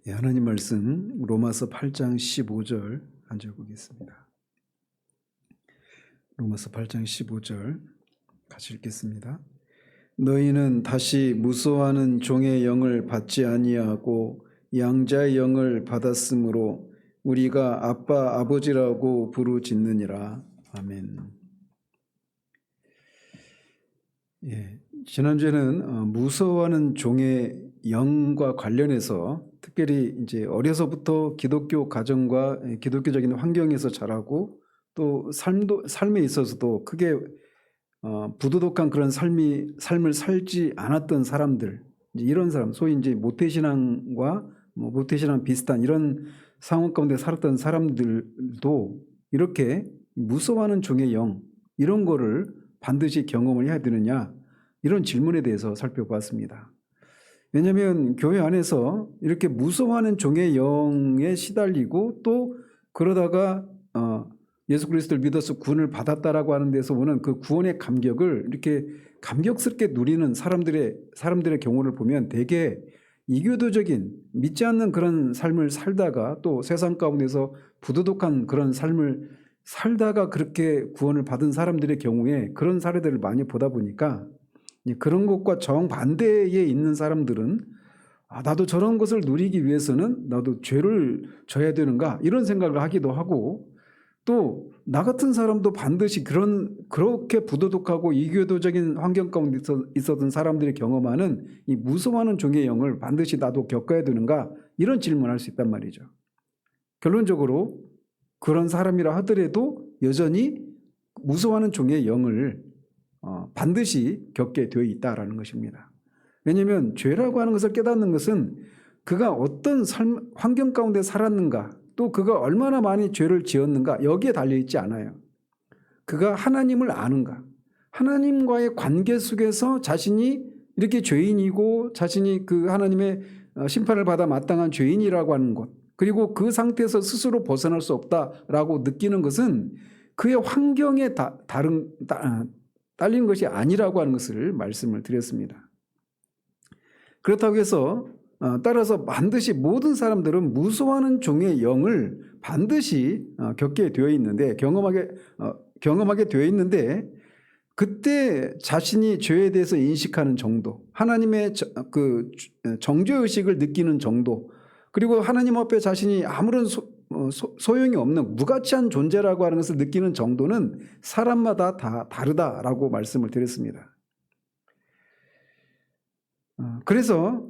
예, 하나님 말씀 로마서 8장 15절 한 절 보겠습니다. 로마서 8장 15절 같이 읽겠습니다. 너희는 다시 무서워하는 종의 영을 받지 아니하고 양자의 영을 받았으므로 우리가 아빠 아버지라고 부르짖느니라. 아멘. 예, 지난주에는 무서워하는 종의 영과 관련해서 특별히 이제 어려서부터 기독교 가정과 기독교적인 환경에서 자라고 또 삶에 있어서도 크게 부도덕한 그런 삶을 살지 않았던 사람들, 이제 이런 사람, 소위 이제 모태신앙과 모태신앙 비슷한 이런 상황 가운데 살았던 사람들도 이렇게 무서워하는 종의 영, 이런 거를 반드시 경험을 해야 되느냐, 이런 질문에 대해서 살펴봤습니다. 왜냐하면 교회 안에서 이렇게 무서워하는 종의 영에 시달리고 또 그러다가 예수 그리스도를 믿어서 구원을 받았다라고 하는 데서 오는 그 구원의 감격을 이렇게 감격스럽게 누리는 사람들의 경우를 보면 대개 이교도적인 믿지 않는 그런 삶을 살다가 또 세상 가운데서 부도덕한 그런 삶을 살다가 그렇게 구원을 받은 사람들의 경우에 그런 사례들을 많이 보다 보니까 그런 것과 정반대에 있는 사람들은 나도 저런 것을 누리기 위해서는 나도 죄를 져야 되는가, 이런 생각을 하기도 하고, 또 나 같은 사람도 반드시 그렇게 부도덕하고 이교도적인 환경 가운데 있었던 사람들이 경험하는 이 무서워하는 종의 영을 반드시 나도 겪어야 되는가, 이런 질문을 할 수 있단 말이죠. 결론적으로 그런 사람이라 하더라도 여전히 무서워하는 종의 영을 반드시 겪게 되어 있다라는 것입니다. 왜냐하면 죄라고 하는 것을 깨닫는 것은 그가 어떤 환경 가운데 살았는가, 또 그가 얼마나 많이 죄를 지었는가, 여기에 달려있지 않아요. 그가 하나님을 아는가, 하나님과의 관계 속에서 자신이 이렇게 죄인이고 자신이 그 하나님의 심판을 받아 마땅한 죄인이라고 하는 것, 그리고 그 상태에서 스스로 벗어날 수 없다라고 느끼는 것은 그의 환경에 딸린 것이 아니라고 하는 것을 말씀을 드렸습니다. 그렇다고 해서 따라서 반드시 모든 사람들은 무서워하는 종의 영을 반드시 겪게 되어 있는데, 경험하게 되어 있는데, 그때 자신이 죄에 대해서 인식하는 정도, 하나님의 그 정죄의식을 느끼는 정도, 그리고 하나님 앞에 자신이 아무런 소용이 없는 무가치한 존재라고 하는 것을 느끼는 정도는 사람마다 다 다르다라고 말씀을 드렸습니다. 그래서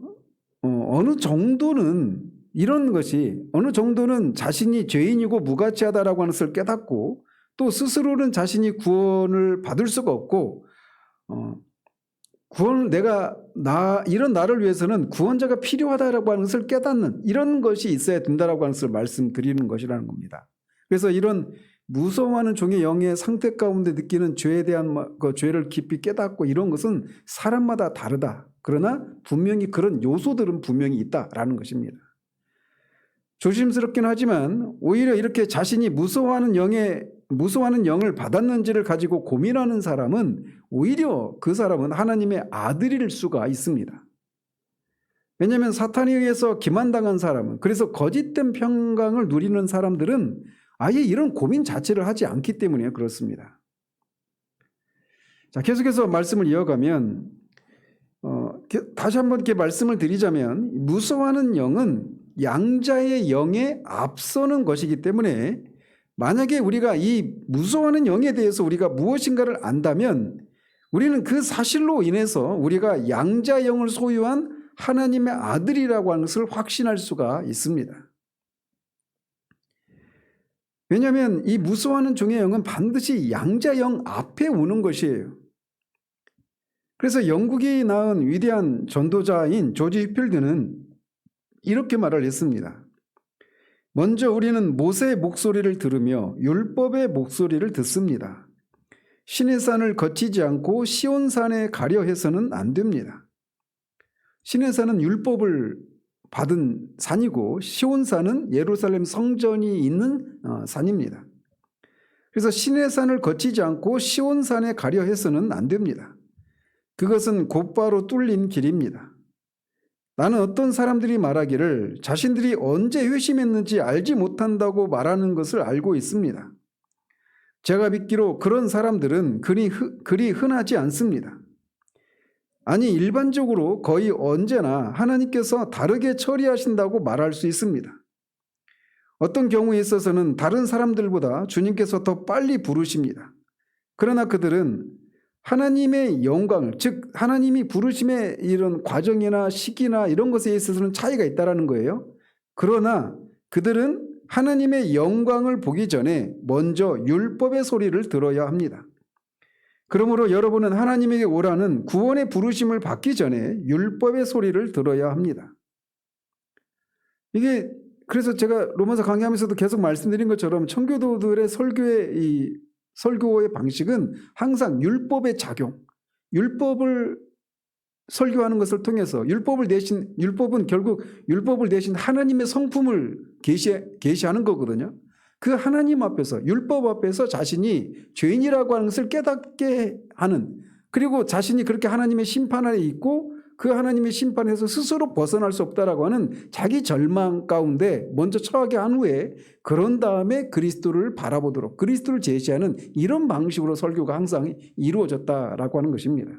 어느 정도는 이런 것이 어느 정도는 자신이 죄인이고 무가치하다라고 하는 것을 깨닫고, 또 스스로는 자신이 구원을 받을 수가 없고 구원을 이런 나를 위해서는 구원자가 필요하다라고 하는 것을 깨닫는 이런 것이 있어야 된다라고 하는 것을 말씀드리는 것이라는 겁니다. 그래서 이런 무서워하는 종의 영의 상태 가운데 느끼는 죄에 대한 그 죄를 깊이 깨닫고 이런 것은 사람마다 다르다. 그러나 분명히 그런 요소들은 분명히 있다라는 것입니다. 조심스럽긴 하지만 오히려 이렇게 자신이 무서워하는 영을 받았는지를 가지고 고민하는 사람은 오히려 그 사람은 하나님의 아들일 수가 있습니다. 왜냐하면 사탄에 의해서 기만당한 사람은, 그래서 거짓된 평강을 누리는 사람들은 아예 이런 고민 자체를 하지 않기 때문에 그렇습니다. 자, 계속해서 말씀을 이어가면 다시 한번 이렇게 말씀을 드리자면, 무서워하는 영은 양자의 영에 앞서는 것이기 때문에 만약에 우리가 이 무서워하는 영에 대해서 우리가 무엇인가를 안다면 우리는 그 사실로 인해서 우리가 양자 영을 소유한 하나님의 아들이라고 하는 것을 확신할 수가 있습니다. 왜냐하면 이 무서워하는 종의 영은 반드시 양자 영 앞에 오는 것이에요. 그래서 영국이 낳은 위대한 전도자인 조지 휘필드는 이렇게 말을 했습니다. 먼저 우리는 모세의 목소리를 들으며 율법의 목소리를 듣습니다. 시내산을 거치지 않고 시온산에 가려 해서는 안 됩니다. 시내산은 율법을 받은 산이고 시온산은 예루살렘 성전이 있는 산입니다. 그래서 시내산을 거치지 않고 시온산에 가려 해서는 안 됩니다. 그것은 곧바로 뚫린 길입니다. 나는 어떤 사람들이 말하기를 자신들이 언제 회심했는지 알지 못한다고 말하는 것을 알고 있습니다. 제가 믿기로 그런 사람들은 그리 흔하지 않습니다. 아니, 일반적으로 거의 언제나 하나님께서 다르게 처리하신다고 말할 수 있습니다. 어떤 경우에 있어서는 다른 사람들보다 주님께서 더 빨리 부르십니다. 그러나 그들은 하나님의 영광을, 즉 하나님이 부르심의 이런 과정이나 시기나 이런 것에 있어서는 차이가 있다는 거예요. 그러나 그들은 하나님의 영광을 보기 전에 먼저 율법의 소리를 들어야 합니다. 그러므로 여러분은 하나님에게 오라는 구원의 부르심을 받기 전에 율법의 소리를 들어야 합니다. 이게 그래서 제가 로마서 강의하면서도 계속 말씀드린 것처럼 청교도들의 설교의 방식은 항상 율법의 작용, 율법을 설교하는 것을 통해서 율법은 결국 율법을 대신 하나님의 성품을 계시하는 거거든요. 그 하나님 앞에서, 율법 앞에서 자신이 죄인이라고 하는 것을 깨닫게 하는, 그리고 자신이 그렇게 하나님의 심판 아래 있고 그 하나님의 심판에서 스스로 벗어날 수 없다라고 하는 자기 절망 가운데 먼저 처하게 한 후에 그런 다음에 그리스도를 바라보도록, 그리스도를 제시하는 이런 방식으로 설교가 항상 이루어졌다라고 하는 것입니다.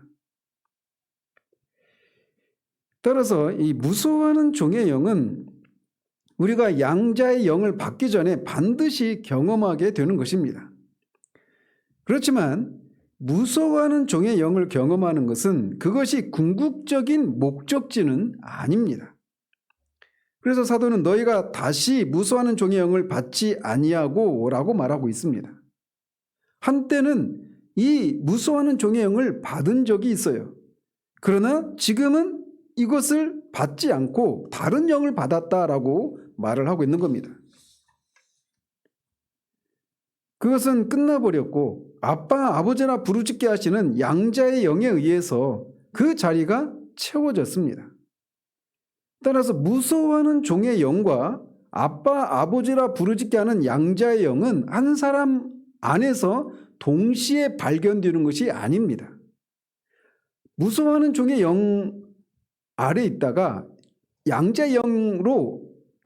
따라서 이 무서워하는 종의 영은 우리가 양자의 영을 받기 전에 반드시 경험하게 되는 것입니다. 그렇지만 무서워하는 종의 영을 경험하는 것은 그것이 궁극적인 목적지는 아닙니다. 그래서 사도는 너희가 다시 무서워하는 종의 영을 받지 아니하고 라고 말하고 있습니다. 한때는 이 무서워하는 종의 영을 받은 적이 있어요. 그러나 지금은 이것을 받지 않고 다른 영을 받았다라고 말을 하고 있는 겁니다. 그것은 끝나버렸고 아빠, 아버지나 부르짖게 하시는 양자의 영에 의해서 그 자리가 채워졌습니다. 따라서 무서워하는 종의 영과 아빠, 아버지라 부르짖게 하는 양자의 영은 한 사람 안에서 동시에 발견되는 것이 아닙니다. 무서워하는 종의 영 아래 있다가 양자의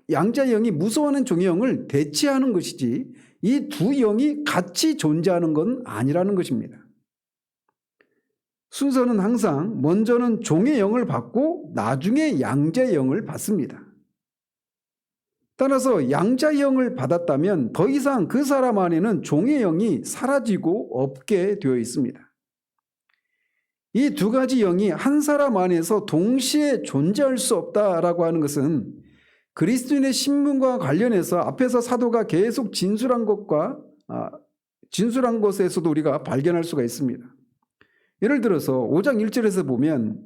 영이 무서워하는 종의 영을 대체하는 것이지 이 두 영이 같이 존재하는 건 아니라는 것입니다. 순서는 항상 먼저는 종의 영을 받고 나중에 양자의 영을 받습니다. 따라서 양자의 영을 받았다면 더 이상 그 사람 안에는 종의 영이 사라지고 없게 되어 있습니다. 이 두 가지 영이 한 사람 안에서 동시에 존재할 수 없다라고 하는 것은 그리스도인의 신분과 관련해서 앞에서 사도가 계속 진술한 것에서도 우리가 발견할 수가 있습니다. 예를 들어서 5장 1절에서 보면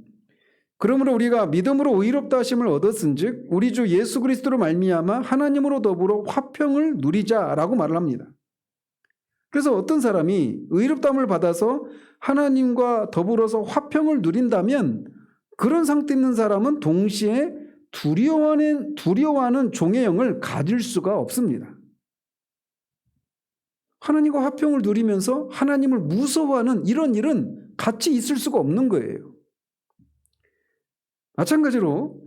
그러므로 우리가 믿음으로 의롭다 하심을 얻었은즉 우리 주 예수 그리스도로 말미암아 하나님으로 더불어 화평을 누리자라고 말을 합니다. 그래서 어떤 사람이 의롭다함을 받아서 하나님과 더불어서 화평을 누린다면 그런 상태 있는 사람은 동시에 두려워하는 종의 영을 가질 수가 없습니다. 하나님과 화평을 누리면서 하나님을 무서워하는 이런 일은 같이 있을 수가 없는 거예요. 마찬가지로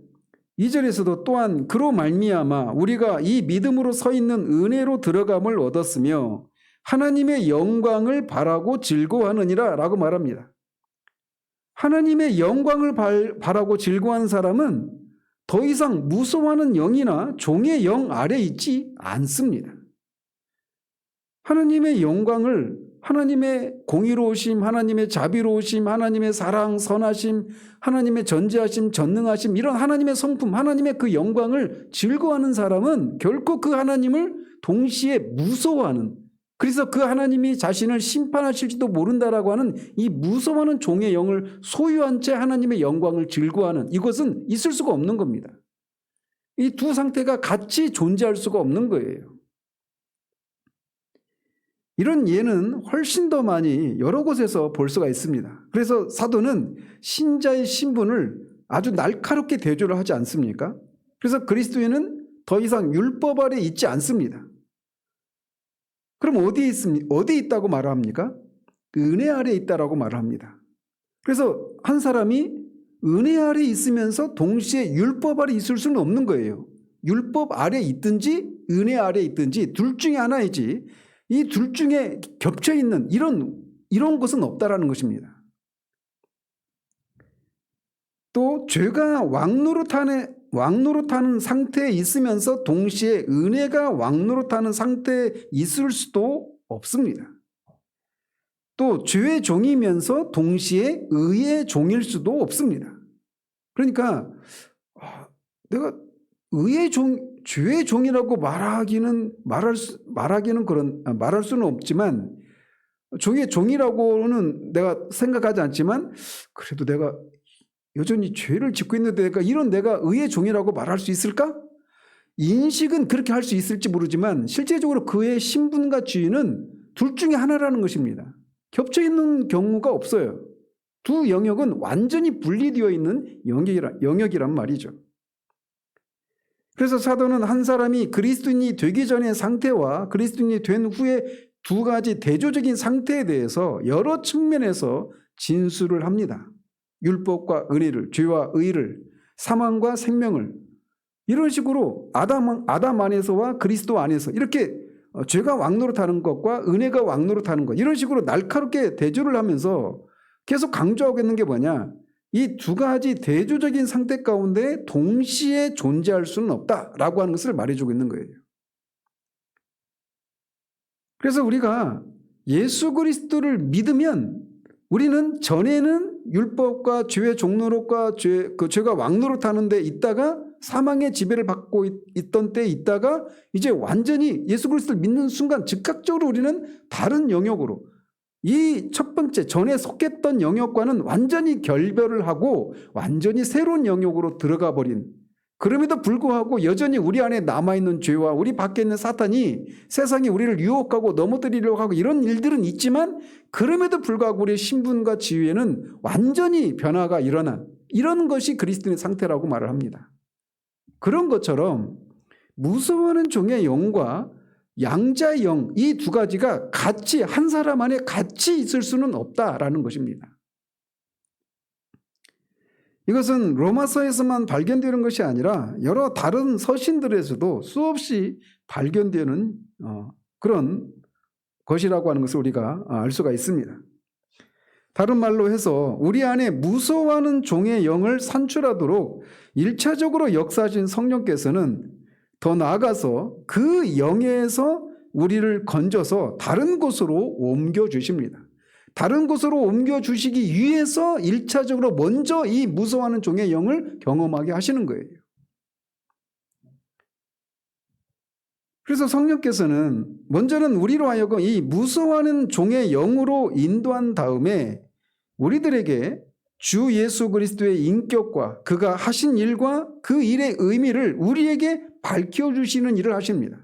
2절에서도 또한 그로 말미암아 우리가 이 믿음으로 서 있는 은혜로 들어감을 얻었으며 하나님의 영광을 바라고 즐거워하느니라 라고 말합니다. 하나님의 영광을 바라고 즐거워하는 사람은 더 이상 무서워하는 영이나 종의 영 아래 있지 않습니다. 하나님의 영광을, 하나님의 공의로우심, 하나님의 자비로우심, 하나님의 사랑, 선하심, 하나님의 전지하심, 전능하심, 이런 하나님의 성품, 하나님의 그 영광을 즐거워하는 사람은 결코 그 하나님을 동시에 무서워하는, 그래서 그 하나님이 자신을 심판하실지도 모른다라고 하는 이 무서워하는 종의 영을 소유한 채 하나님의 영광을 즐거워하는, 이것은 있을 수가 없는 겁니다. 이 두 상태가 같이 존재할 수가 없는 거예요. 이런 예는 훨씬 더 많이 여러 곳에서 볼 수가 있습니다. 그래서 사도는 신자의 신분을 아주 날카롭게 대조를 하지 않습니까? 그래서 그리스도인은 더 이상 율법 아래 있지 않습니다. 그럼 어디에 있다고 말합니까? 은혜 아래 있다라고 말합니다. 그래서 한 사람이 은혜 아래 있으면서 동시에 율법 아래 있을 수는 없는 거예요. 율법 아래 있든지 은혜 아래 있든지 둘 중에 하나이지 이 둘 중에 겹쳐 있는 이런 것은 없다라는 것입니다. 또 죄가 왕노릇하는 상태에 있으면서 동시에 은혜가 왕노릇하는 상태에 있을 수도 없습니다. 또 죄의 종이면서 동시에 의의 종일 수도 없습니다. 그러니까 내가 죄의 종이라고 말할 수는 없지만 죄의 종이라고는 내가 생각하지 않지만 그래도 내가 여전히 죄를 짓고 있는데 내가 의의 종이라고 말할 수 있을까? 인식은 그렇게 할 수 있을지 모르지만 실제적으로 그의 신분과 지위는 둘 중에 하나라는 것입니다. 겹쳐 있는 경우가 없어요. 두 영역은 완전히 분리되어 있는 영역이란 말이죠. 그래서 사도는 한 사람이 그리스도인이 되기 전의 상태와 그리스도인이 된 후에 두 가지 대조적인 상태에 대해서 여러 측면에서 진술을 합니다. 율법과 은혜를, 죄와 의를, 사망과 생명을 이런 식으로 아담 안에서와 그리스도 안에서 이렇게 죄가 왕노릇하는 것과 은혜가 왕노릇하는 것 이런 식으로 날카롭게 대조를 하면서 계속 강조하고 있는 게 뭐냐? 이 두 가지 대조적인 상태 가운데 동시에 존재할 수는 없다라고 하는 것을 말해주고 있는 거예요. 그래서 우리가 예수 그리스도를 믿으면 우리는 전에는 율법과 죄의 종노릇과 죄가 왕노릇하는 데 있다가 사망의 지배를 받고 있던 때에 있다가 이제 완전히 예수 그리스도를 믿는 순간 즉각적으로 우리는 다른 영역으로 이 첫 번째 전에 속했던 영역과는 완전히 결별을 하고 완전히 새로운 영역으로 들어가 버린 그럼에도 불구하고 여전히 우리 안에 남아있는 죄와 우리 밖에 있는 사탄이 세상에 우리를 유혹하고 넘어뜨리려고 하고 이런 일들은 있지만 그럼에도 불구하고 우리의 신분과 지위에는 완전히 변화가 일어난 이런 것이 그리스도인의 상태라고 말을 합니다. 그런 것처럼 무서워하는 종의 영과 양자의 영 이 두 가지가 같이 한 사람 안에 같이 있을 수는 없다라는 것입니다. 이것은 로마서에서만 발견되는 것이 아니라 여러 다른 서신들에서도 수없이 발견되는 그런 것이라고 하는 것을 우리가 알 수가 있습니다. 다른 말로 해서 우리 안에 무서워하는 종의 영을 산출하도록 1차적으로 역사하신 성령께서는 더 나아가서 그 영에서 우리를 건져서 다른 곳으로 옮겨주십니다. 다른 곳으로 옮겨주시기 위해서 1차적으로 먼저 이 무서워하는 종의 영을 경험하게 하시는 거예요. 그래서 성령께서는 먼저는 우리로 하여금 이 무서워하는 종의 영으로 인도한 다음에 우리들에게 주 예수 그리스도의 인격과 그가 하신 일과 그 일의 의미를 우리에게 밝혀주시는 일을 하십니다.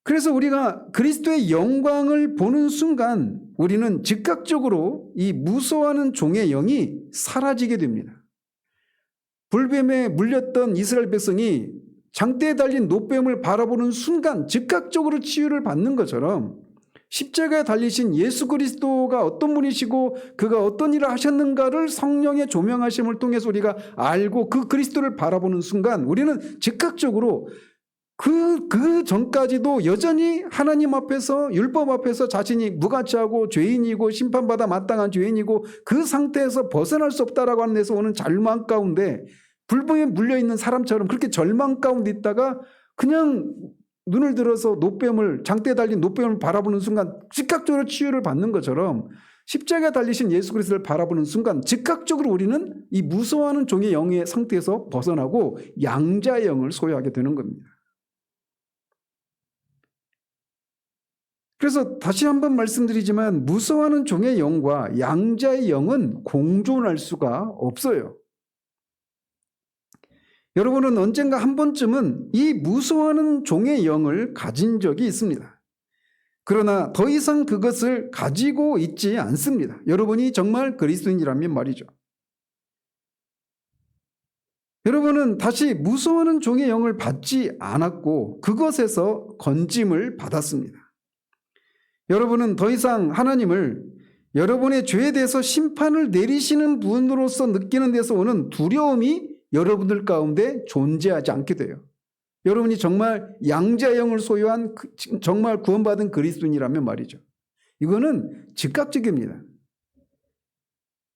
그래서 우리가 그리스도의 영광을 보는 순간 우리는 즉각적으로 이 무서워하는 종의 영이 사라지게 됩니다. 불뱀에 물렸던 이스라엘 백성이 장대에 달린 노뱀을 바라보는 순간 즉각적으로 치유를 받는 것처럼 십자가에 달리신 예수 그리스도가 어떤 분이시고 그가 어떤 일을 하셨는가를 성령의 조명하심을 통해서 우리가 알고 그 그리스도를 바라보는 순간 우리는 즉각적으로 그 전까지도 여전히 하나님 앞에서 율법 앞에서 자신이 무가치하고 죄인이고 심판받아 마땅한 죄인이고 그 상태에서 벗어날 수 없다라고 하는 데서 오는 절망 가운데 불뱀에 물려있는 사람처럼 그렇게 절망 가운데 있다가 그냥 눈을 들어서 장대에 달린 노뱀을 바라보는 순간 즉각적으로 치유를 받는 것처럼 십자가에 달리신 예수 그리스도를 바라보는 순간 즉각적으로 우리는 이 무서워하는 종의 영의 상태에서 벗어나고 양자의 영을 소유하게 되는 겁니다. 그래서 다시 한번 말씀드리지만 무서워하는 종의 영과 양자의 영은 공존할 수가 없어요. 여러분은 언젠가 한 번쯤은 이 무서워하는 종의 영을 가진 적이 있습니다. 그러나 더 이상 그것을 가지고 있지 않습니다. 여러분이 정말 그리스도인이라면 말이죠. 여러분은 다시 무서워하는 종의 영을 받지 않았고 그것에서 건짐을 받았습니다. 여러분은 더 이상 하나님을 여러분의 죄에 대해서 심판을 내리시는 분으로서 느끼는 데서 오는 두려움이 여러분들 가운데 존재하지 않게 돼요. 여러분이 정말 양자의 영을 소유한 정말 구원받은 그리스도인이라면 말이죠. 이거는 즉각적입니다.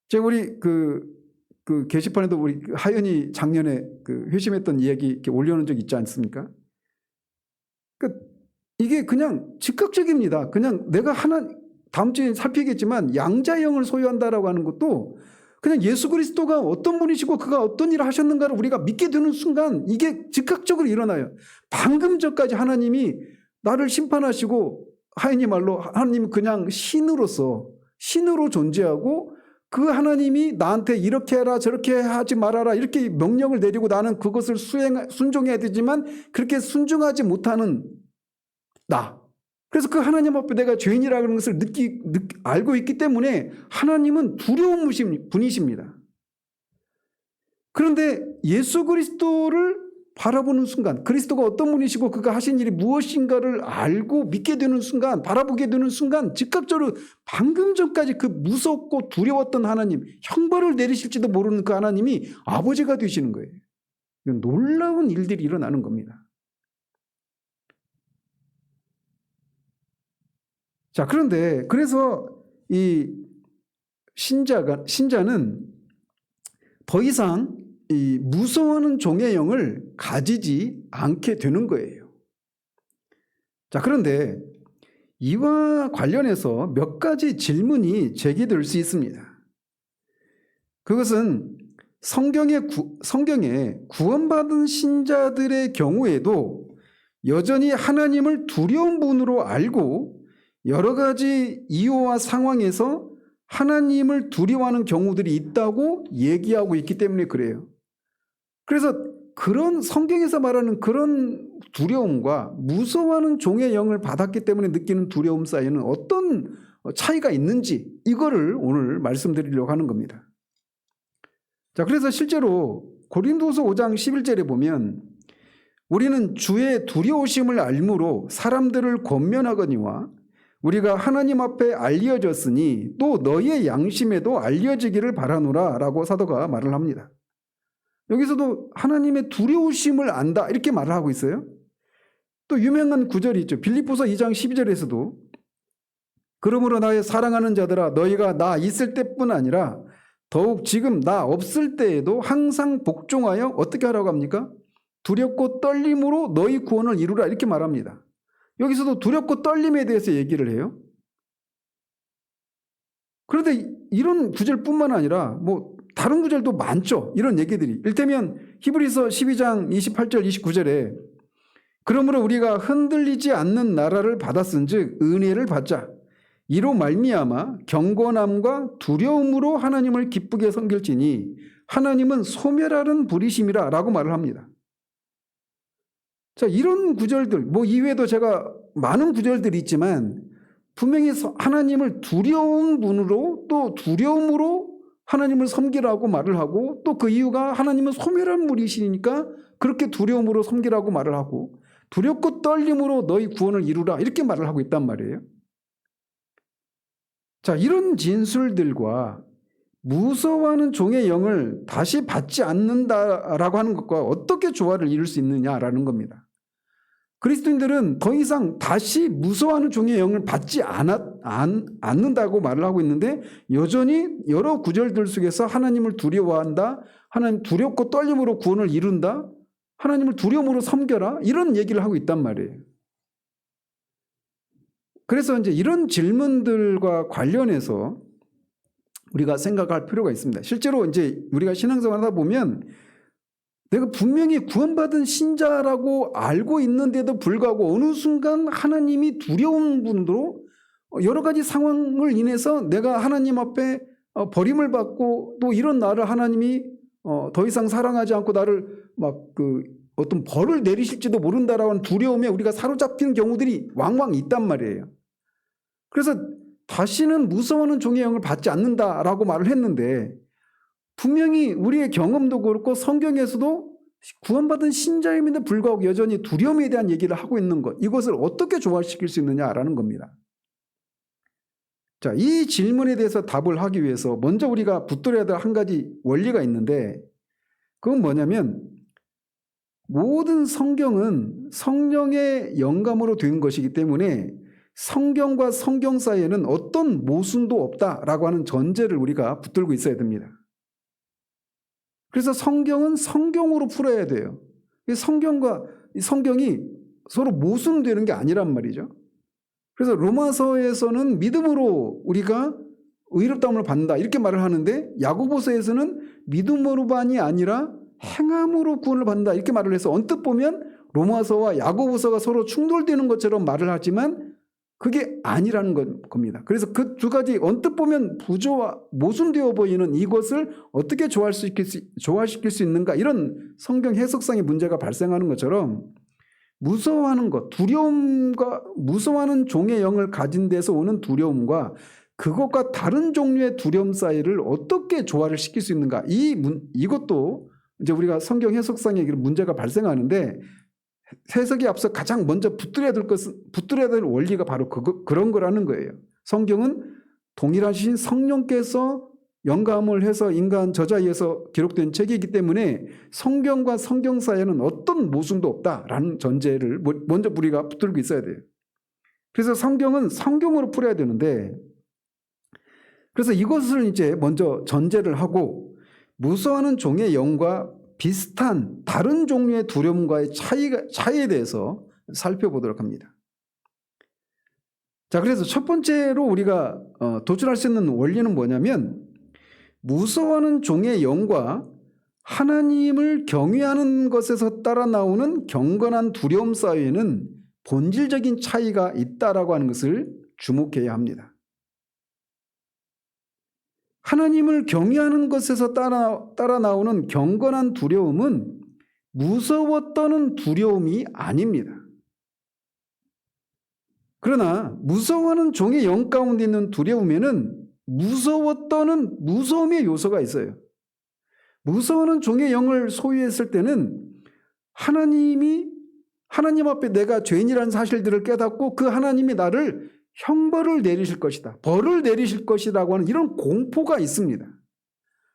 제가 우리 그 게시판에도 우리 하연이 작년에 회심했던 이야기 이렇게 올려놓은 적 있지 않습니까? 이게 그냥 즉각적입니다. 그냥 내가 다음 주에 살피겠지만 양자의 영을 소유한다라고 하는 것도 그냥 예수 그리스도가 어떤 분이시고 그가 어떤 일을 하셨는가를 우리가 믿게 되는 순간 이게 즉각적으로 일어나요. 방금 전까지 하나님이 나를 심판하시고 하연이 말로 하나님이 그냥 신으로 존재하고 그 하나님이 나한테 이렇게 해라 저렇게 하지 말아라 이렇게 명령을 내리고 나는 그것을 순종해야 되지만 그렇게 순종하지 못하는 나. 그래서 그 하나님 앞에 내가 죄인이라는 것을 알고 있기 때문에 하나님은 두려운 분이십니다. 그런데 예수 그리스도를 바라보는 순간 그리스도가 어떤 분이시고 그가 하신 일이 무엇인가를 알고 믿게 되는 순간 바라보게 되는 순간 즉각적으로 방금 전까지 그 무섭고 두려웠던 하나님 형벌을 내리실지도 모르는 그 하나님이 아버지가 되시는 거예요. 이건 놀라운 일들이 일어나는 겁니다. 자, 그런데 그래서 이 신자는 더 이상 이 무서워하는 종의 영을 가지지 않게 되는 거예요. 자, 그런데 이와 관련해서 몇 가지 질문이 제기될 수 있습니다. 그것은 성경에 구원받은 신자들의 경우에도 여전히 하나님을 두려운 분으로 알고 여러 가지 이유와 상황에서 하나님을 두려워하는 경우들이 있다고 얘기하고 있기 때문에 그래요. 그래서 그런 성경에서 말하는 그런 두려움과 무서워하는 종의 영을 받았기 때문에 느끼는 두려움 사이에는 어떤 차이가 있는지 이거를 오늘 말씀드리려고 하는 겁니다. 자, 그래서 실제로 고린도서 5장 11절에 보면 우리는 주의 두려우심을 알므로 사람들을 권면하거니와 우리가 하나님 앞에 알려졌으니 또 너희의 양심에도 알려지기를 바라노라 라고 사도가 말을 합니다. 여기서도 하나님의 두려우심을 안다 이렇게 말을 하고 있어요. 또 유명한 구절이 있죠. 빌립보서 2장 12절에서도 그러므로 나의 사랑하는 자들아 너희가 나 있을 때뿐 아니라 더욱 지금 나 없을 때에도 항상 복종하여 어떻게 하라고 합니까? 두렵고 떨림으로 너희 구원을 이루라 이렇게 말합니다. 여기서도 두렵고 떨림에 대해서 얘기를 해요. 그런데 이런 구절뿐만 아니라 다른 구절도 많죠. 이런 얘기들이. 일테면 히브리서 12장 28절 29절에 그러므로 우리가 흔들리지 않는 나라를 받았은즉 은혜를 받자. 이로 말미암아 경건함과 두려움으로 하나님을 기쁘게 섬길지니 하나님은 소멸하는 불이심이라 라고 말을 합니다. 자, 이런 구절들 이외에도 제가 많은 구절들이 있지만 분명히 하나님을 두려운 분으로 또 두려움으로 하나님을 섬기라고 말을 하고 또 그 이유가 하나님은 소멸한 분이시니까 그렇게 두려움으로 섬기라고 말을 하고 두렵고 떨림으로 너희 구원을 이루라 이렇게 말을 하고 있단 말이에요. 자, 이런 진술들과 무서워하는 종의 영을 다시 받지 않는다라고 하는 것과 어떻게 조화를 이룰 수 있느냐라는 겁니다. 그리스도인들은 더 이상 다시 무서워하는 종의 영을 받지 않는다고 말을 하고 있는데 여전히 여러 구절들 속에서 하나님을 두려워한다, 하나님 두렵고 떨림으로 구원을 이룬다, 하나님을 두려움으로 섬겨라 이런 얘기를 하고 있단 말이에요. 그래서 이제 이런 질문들과 관련해서 우리가 생각할 필요가 있습니다. 실제로 이제 우리가 신앙생활 하다 보면 내가 분명히 구원받은 신자라고 알고 있는데도 불구하고 어느 순간 하나님이 두려운 분으로 여러 가지 상황을 인해서 내가 하나님 앞에 버림을 받고 또 이런 나를 하나님이 더 이상 사랑하지 않고 나를 어떤 벌을 내리실지도 모른다라는 두려움에 우리가 사로잡히는 경우들이 왕왕 있단 말이에요. 그래서 다시는 무서워하는 종의 영을 받지 않는다라고 말을 했는데 분명히 우리의 경험도 그렇고 성경에서도 구원받은 신자임에도 불구하고 여전히 두려움에 대한 얘기를 하고 있는 것, 이것을 어떻게 조화시킬 수 있느냐라는 겁니다. 자, 이 질문에 대해서 답을 하기 위해서 먼저 우리가 붙들어야 될 한 가지 원리가 있는데, 그건 뭐냐면 모든 성경은 성령의 영감으로 된 것이기 때문에 성경과 성경 사이에는 어떤 모순도 없다라고 하는 전제를 우리가 붙들고 있어야 됩니다. 그래서 성경은 성경으로 풀어야 돼요. 성경이 서로 모순되는 게 아니란 말이죠. 그래서 로마서에서는 믿음으로 우리가 의롭다함을 받는다 이렇게 말을 하는데, 야고보서에서는 믿음으로만이 아니라 행함으로 구원을 받는다 이렇게 말을 해서 언뜻 보면 로마서와 야고보서가 서로 충돌되는 것처럼 말을 하지만 그게 아니라는 겁니다. 그래서 그 두 가지 언뜻 보면 모순되어 보이는 이것을 어떻게 조화시킬 수 있는가, 이런 성경 해석상의 문제가 발생하는 것처럼 무서워하는 것, 무서워하는 종의 영을 가진 데서 오는 두려움과 그것과 다른 종류의 두려움 사이를 어떻게 조화를 시킬 수 있는가, 이것도 이제 우리가 성경 해석상의 문제가 발생하는데, 해석에 앞서 가장 먼저 붙들어야 될 원리가 바로 그런 거라는 거예요. 성경은 동일하신 성령께서 영감을 해서 인간 저자에 의해서 기록된 책이기 때문에 성경과 성경 사이에는 어떤 모순도 없다라는 전제를 먼저 우리가 붙들고 있어야 돼요. 그래서 성경은 성경으로 풀어야 되는데, 그래서 이것을 이제 먼저 전제를 하고 무서워하는 종의 영과 비슷한 다른 종류의 두려움과의 차이에 대해서 살펴보도록 합니다. 자, 그래서 첫 번째로 우리가 도출할 수 있는 원리는 뭐냐면, 무서워하는 종의 영과 하나님을 경외하는 것에서 따라 나오는 경건한 두려움 사이에는 본질적인 차이가 있다라고 하는 것을 주목해야 합니다. 하나님을 경외하는 것에서 따라 나오는 경건한 두려움은 무서워 떠는 두려움이 아닙니다. 그러나 무서워하는 종의 영 가운데 있는 두려움에는 무서워 떠는 무서움의 요소가 있어요. 무서워하는 종의 영을 소유했을 때는 하나님 앞에 내가 죄인이라는 사실들을 깨닫고 그 하나님이 나를 형벌을 내리실 것이다, 벌을 내리실 것이라고 하는 이런 공포가 있습니다.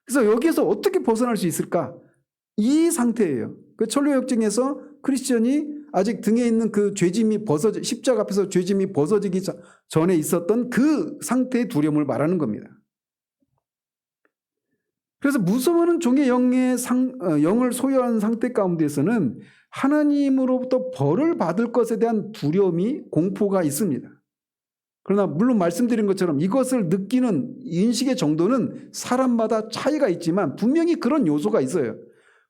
그래서 여기에서 어떻게 벗어날 수 있을까? 이 상태예요. 그 천로역정에서 크리스천이 아직 등에 있는 그 죄짐이 십자가 앞에서 죄짐이 벗어지기 전에 있었던 그 상태의 두려움을 말하는 겁니다. 그래서 무서워하는 종의 영을 소유한 상태 가운데서는 하나님으로부터 벌을 받을 것에 대한 두려움이, 공포가 있습니다. 그러나 물론 말씀드린 것처럼 이것을 느끼는 인식의 정도는 사람마다 차이가 있지만 분명히 그런 요소가 있어요.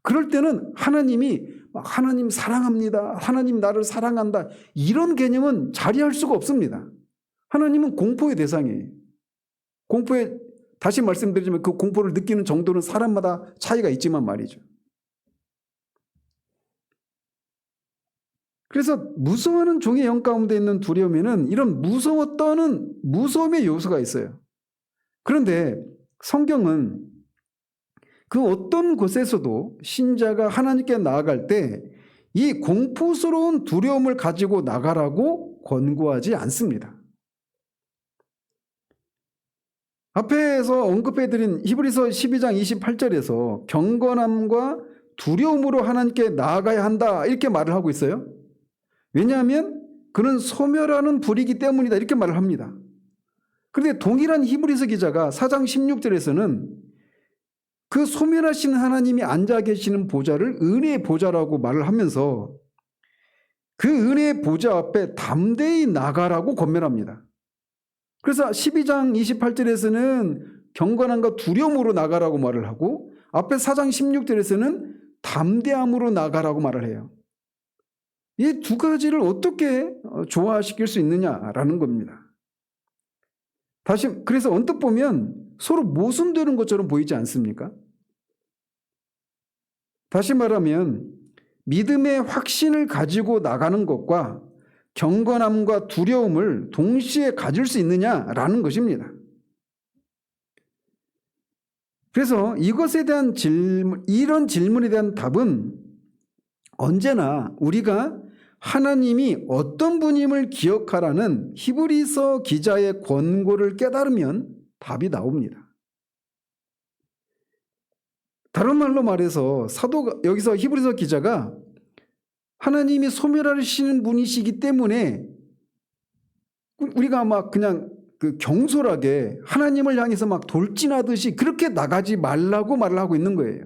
그럴 때는 하나님 사랑합니다, 하나님 나를 사랑한다, 이런 개념은 자리할 수가 없습니다. 하나님은 공포의 대상이에요. 다시 말씀드리지만 그 공포를 느끼는 정도는 사람마다 차이가 있지만 말이죠. 그래서 무서워하는 종의 영 가운데 있는 두려움에는 이런 무서워 떠는 무서움의 요소가 있어요. 그런데 성경은 그 어떤 곳에서도 신자가 하나님께 나아갈 때 이 공포스러운 두려움을 가지고 나가라고 권고하지 않습니다. 앞에서 언급해드린 히브리서 12장 28절에서 경건함과 두려움으로 하나님께 나아가야 한다 이렇게 말을 하고 있어요. 왜냐하면 그는 소멸하는 불이기 때문이다 이렇게 말을 합니다. 그런데 동일한 히브리서 기자가 4장 16절에서는 그 소멸하신 하나님이 앉아 계시는 보좌를 은혜의 보좌라고 말을 하면서 그 은혜의 보좌 앞에 담대히 나가라고 권면합니다. 그래서 12장 28절에서는 경건함과 두려움으로 나가라고 말을 하고 앞에 4장 16절에서는 담대함으로 나가라고 말을 해요. 이 두 가지를 어떻게 조화시킬 수 있느냐라는 겁니다. 그래서 언뜻 보면 서로 모순되는 것처럼 보이지 않습니까? 다시 말하면 믿음의 확신을 가지고 나가는 것과 경건함과 두려움을 동시에 가질 수 있느냐라는 것입니다. 그래서 이것에 대한 이런 질문에 대한 답은 언제나 우리가 하나님이 어떤 분임을 기억하라는 히브리서 기자의 권고를 깨달으면 답이 나옵니다. 다른 말로 말해서 여기서 히브리서 기자가 하나님이 소멸하시는 분이시기 때문에 우리가 막 그냥 경솔하게 하나님을 향해서 막 돌진하듯이 그렇게 나가지 말라고 말을 하고 있는 거예요.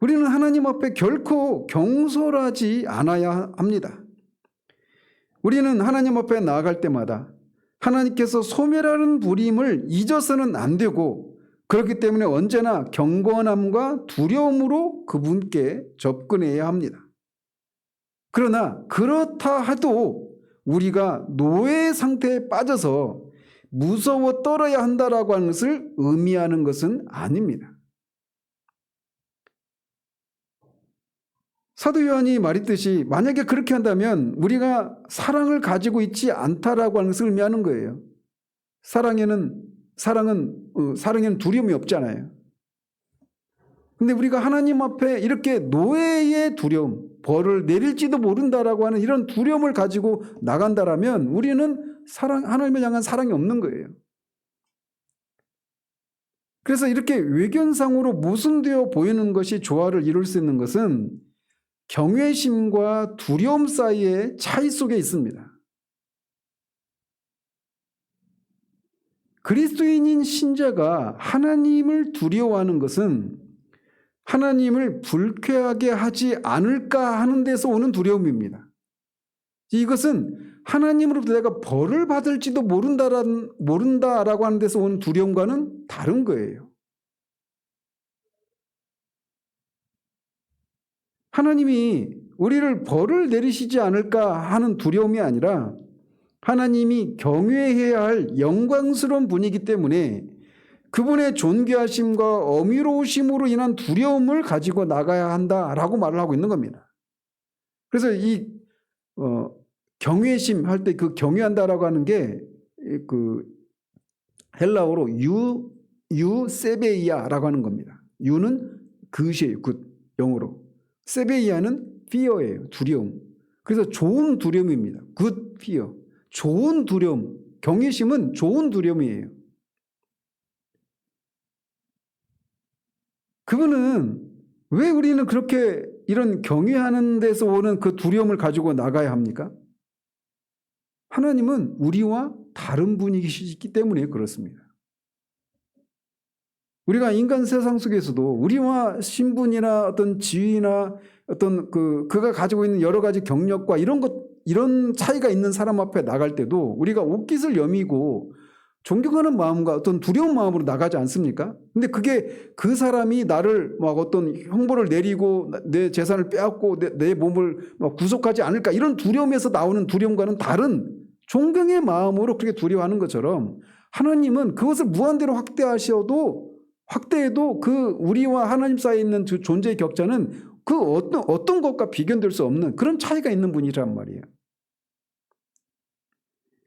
우리는 하나님 앞에 결코 경솔하지 않아야 합니다. 우리는 하나님 앞에 나아갈 때마다 하나님께서 소멸하는 분임을 잊어서는 안 되고, 그렇기 때문에 언제나 경건함과 두려움으로 그분께 접근해야 합니다. 그러나 그렇다 해도 우리가 노예 상태에 빠져서 무서워 떨어야 한다라고 하는 것을 의미하는 것은 아닙니다. 사도 요한이 말했듯이 만약에 그렇게 한다면 우리가 사랑을 가지고 있지 않다라고 하는 것을 의미하는 거예요. 사랑에는 두려움이 없잖아요. 근데 우리가 하나님 앞에 이렇게 노예의 두려움, 벌을 내릴지도 모른다라고 하는 이런 두려움을 가지고 나간다라면 우리는 하나님을 향한 사랑이 없는 거예요. 그래서 이렇게 외견상으로 모순되어 보이는 것이 조화를 이룰 수 있는 것은 경외심과 두려움 사이의 차이 속에 있습니다. 그리스도인인 신자가 하나님을 두려워하는 것은 하나님을 불쾌하게 하지 않을까 하는 데서 오는 두려움입니다. 이것은 하나님으로부터 내가 벌을 받을지도 모른다라고 하는 데서 오는 두려움과는 다른 거예요. 하나님이 우리를 벌을 내리시지 않을까 하는 두려움이 아니라 하나님이 경외해야 할 영광스러운 분이기 때문에 그분의 존귀하심과 어미로우심으로 인한 두려움을 가지고 나가야 한다라고 말을 하고 있는 겁니다. 그래서 이 경외심 할 때 그 경외한다라고 하는 게 그 헬라어로 유세베이아라고 하는 겁니다. 유는 그것이에요. 굿, 영어로. 세베이아는 fear예요. 두려움. 그래서 좋은 두려움입니다. good fear. 좋은 두려움. 경외심은 좋은 두려움이에요. 그분은 왜 우리는 그렇게 이런 경외하는 데서 오는 그 두려움을 가지고 나가야 합니까? 하나님은 우리와 다른 분이시기 때문에 그렇습니다. 우리가 인간 세상 속에서도 우리와 신분이나 어떤 지위나 어떤 그가 가지고 있는 여러 가지 경력과 이런 차이가 있는 사람 앞에 나갈 때도 우리가 옷깃을 여미고 존경하는 마음과 어떤 두려운 마음으로 나가지 않습니까? 근데 그게 그 사람이 나를 막 어떤 형벌을 내리고 내 재산을 빼앗고 내 몸을 막 구속하지 않을까 이런 두려움에서 나오는 두려움과는 다른 존경의 마음으로 그렇게 두려워하는 것처럼 하나님은 그것을 무한대로 확대해도 그 우리와 하나님 사이에 있는 그 존재의 격차는 그 어떤 것과 비견될 수 없는 그런 차이가 있는 분이란 말이에요.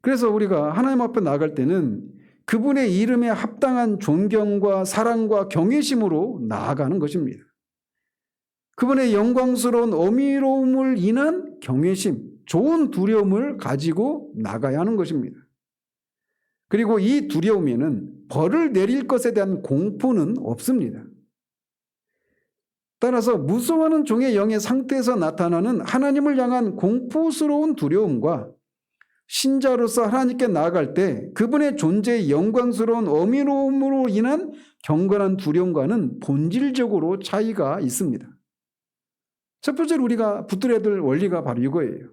그래서 우리가 하나님 앞에 나아갈 때는 그분의 이름에 합당한 존경과 사랑과 경외심으로 나아가는 것입니다. 그분의 영광스러운 어미로움을 인한 경외심, 좋은 두려움을 가지고 나가야 하는 것입니다. 그리고 이 두려움에는 벌을 내릴 것에 대한 공포는 없습니다. 따라서 무서워하는 종의 영의 상태에서 나타나는 하나님을 향한 공포스러운 두려움과 신자로서 하나님께 나아갈 때 그분의 존재의 영광스러운 어미로움으로 인한 경건한 두려움과는 본질적으로 차이가 있습니다. 첫 번째로 우리가 붙들어야 될 원리가 바로 이거예요.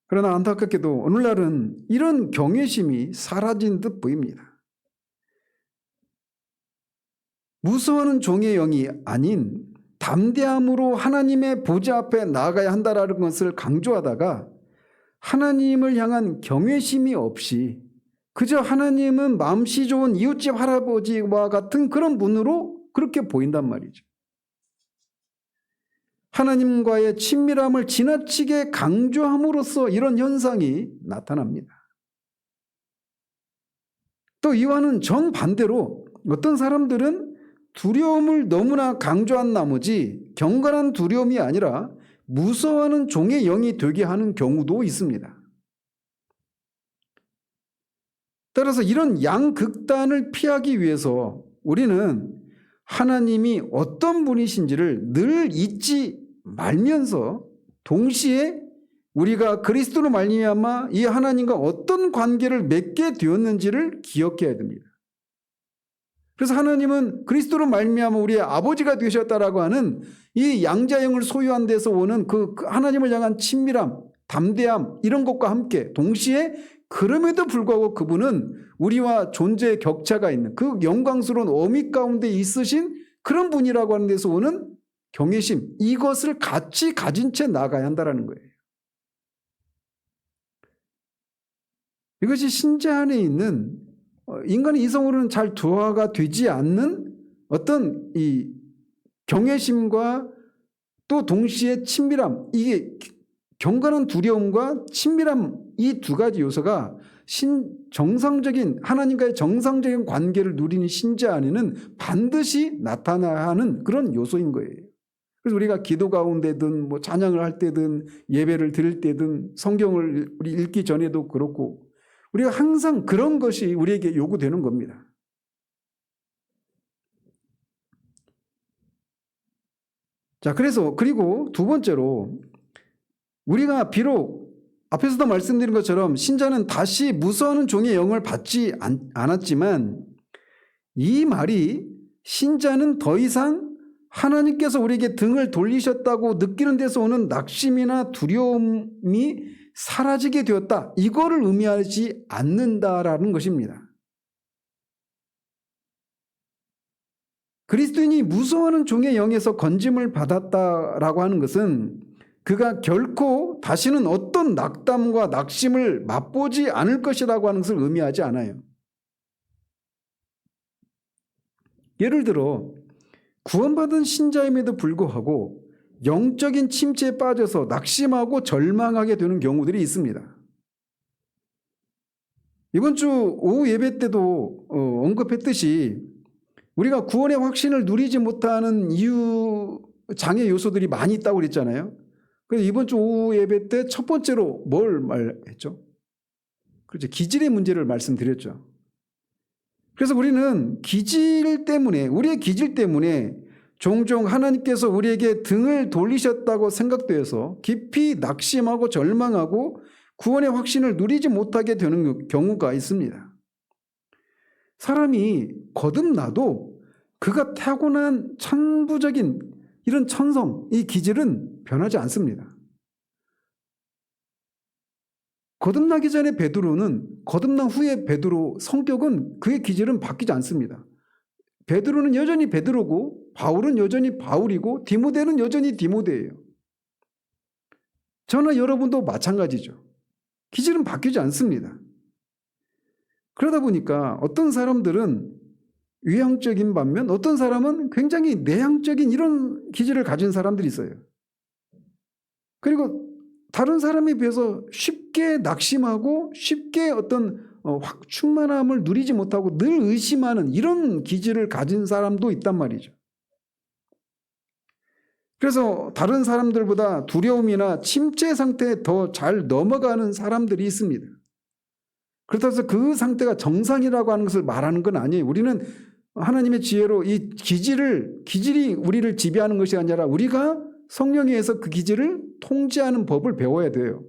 그러나 안타깝게도 오늘날은 이런 경외심이 사라진 듯 보입니다. 무서워하는 종의 영이 아닌 담대함으로 하나님의 보좌 앞에 나아가야 한다는 것을 강조하다가 하나님을 향한 경외심이 없이 그저 하나님은 마음씨 좋은 이웃집 할아버지와 같은 그런 분으로 그렇게 보인단 말이죠. 하나님과의 친밀함을 지나치게 강조함으로써 이런 현상이 나타납니다. 또 이와는 정반대로 어떤 사람들은 두려움을 너무나 강조한 나머지 경건한 두려움이 아니라 무서워하는 종의 영이 되게 하는 경우도 있습니다. 따라서 이런 양극단을 피하기 위해서 우리는 하나님이 어떤 분이신지를 늘 잊지 말면서 동시에 우리가 그리스도로 말미암아 이 하나님과 어떤 관계를 맺게 되었는지를 기억해야 됩니다. 그래서 하나님은 그리스도로 말미암아 우리의 아버지가 되셨다라고 하는 이 양자형을 소유한 데서 오는 그 하나님을 향한 친밀함, 담대함 이런 것과 함께 동시에 그럼에도 불구하고 그분은 우리와 존재의 격차가 있는 그 영광스러운 어미 가운데 있으신 그런 분이라고 하는 데서 오는 경외심, 이것을 같이 가진 채 나가야 한다는 거예요. 이것이 신자 안에 있는 인간의 이성으로는 잘 조화가 되지 않는 어떤 이 경외심과 또 동시에 친밀함, 이게 경건한 두려움과 친밀함 이 두 가지 요소가 정상적인 하나님과의 정상적인 관계를 누리는 신자 안에는 반드시 나타나야 하는 그런 요소인 거예요. 그래서 우리가 기도 가운데든 뭐 찬양을 할 때든 예배를 드릴 때든 성경을 우리 읽기 전에도 그렇고 우리가 항상 그런 것이 우리에게 요구되는 겁니다. 자, 그리고 두 번째로 우리가 비록 앞에서도 말씀드린 것처럼 신자는 다시 무서워하는 종의 영을 받지 않았지만 이 말이 신자는 더 이상 하나님께서 우리에게 등을 돌리셨다고 느끼는 데서 오는 낙심이나 두려움이 사라지게 되었다. 이거를 의미하지 않는다라는 것입니다. 그리스도인이 무서워하는 종의 영에서 건짐을 받았다라고 하는 것은 그가 결코 다시는 어떤 낙담과 낙심을 맛보지 않을 것이라고 하는 것을 의미하지 않아요. 예를 들어 구원받은 신자임에도 불구하고 영적인 침체에 빠져서 낙심하고 절망하게 되는 경우들이 있습니다. 이번 주 오후 예배 때도 언급했듯이 우리가 구원의 확신을 누리지 못하는 이유 장애 요소들이 많이 있다고 그랬잖아요. 그래서 이번 주 오후 예배 때 첫 번째로 뭘 말했죠? 그렇죠. 기질의 문제를 말씀드렸죠. 그래서 우리는 우리의 기질 때문에 종종 하나님께서 우리에게 등을 돌리셨다고 생각되어서 깊이 낙심하고 절망하고 구원의 확신을 누리지 못하게 되는 경우가 있습니다. 사람이 거듭나도 그가 타고난 천부적인 이런 천성, 이 기질은 변하지 않습니다. 거듭나기 전에 거듭난 후에 베드로 성격은 그의 기질은 바뀌지 않습니다. 베드로는 여전히 베드로고 바울은 여전히 바울이고 디모데는 여전히 디모데예요. 저나 여러분도 마찬가지죠. 기질은 바뀌지 않습니다. 그러다 보니까 어떤 사람들은 외향적인 반면 어떤 사람은 굉장히 내향적인 이런 기질을 가진 사람들이 있어요. 그리고 다른 사람에 비해서 쉽게 낙심하고 쉽게 어떤 충만함을 누리지 못하고 늘 의심하는 이런 기질을 가진 사람도 있단 말이죠. 그래서 다른 사람들보다 두려움이나 침체 상태에 더 잘 넘어가는 사람들이 있습니다. 그렇다고 해서 그 상태가 정상이라고 하는 것을 말하는 건 아니에요. 우리는 하나님의 지혜로 이 기질이 우리를 지배하는 것이 아니라 우리가 성령에 의해서 그 기질을 통제하는 법을 배워야 돼요.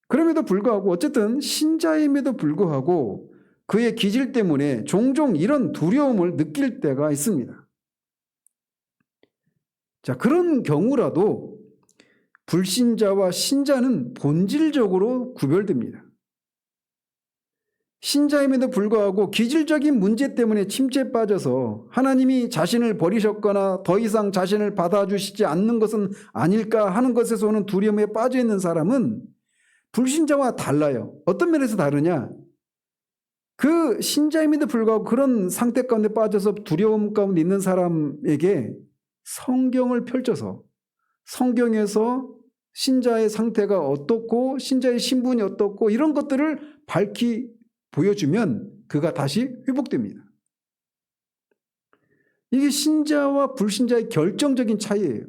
그럼에도 불구하고 어쨌든 신자임에도 불구하고 그의 기질 때문에 종종 이런 두려움을 느낄 때가 있습니다. 자, 그런 경우라도 불신자와 신자는 본질적으로 구별됩니다. 신자임에도 불구하고 기질적인 문제 때문에 침체에 빠져서 하나님이 자신을 버리셨거나 더 이상 자신을 받아주시지 않는 것은 아닐까 하는 것에서 오는 두려움에 빠져 있는 사람은 불신자와 달라요. 어떤 면에서 다르냐? 그 신자임에도 불구하고 그런 상태 가운데 빠져서 두려움 가운데 있는 사람에게 성경을 펼쳐서 성경에서 신자의 상태가 어떻고 신자의 신분이 어떻고 이런 것들을 밝히 보여주면 그가 다시 회복됩니다. 이게 신자와 불신자의 결정적인 차이예요.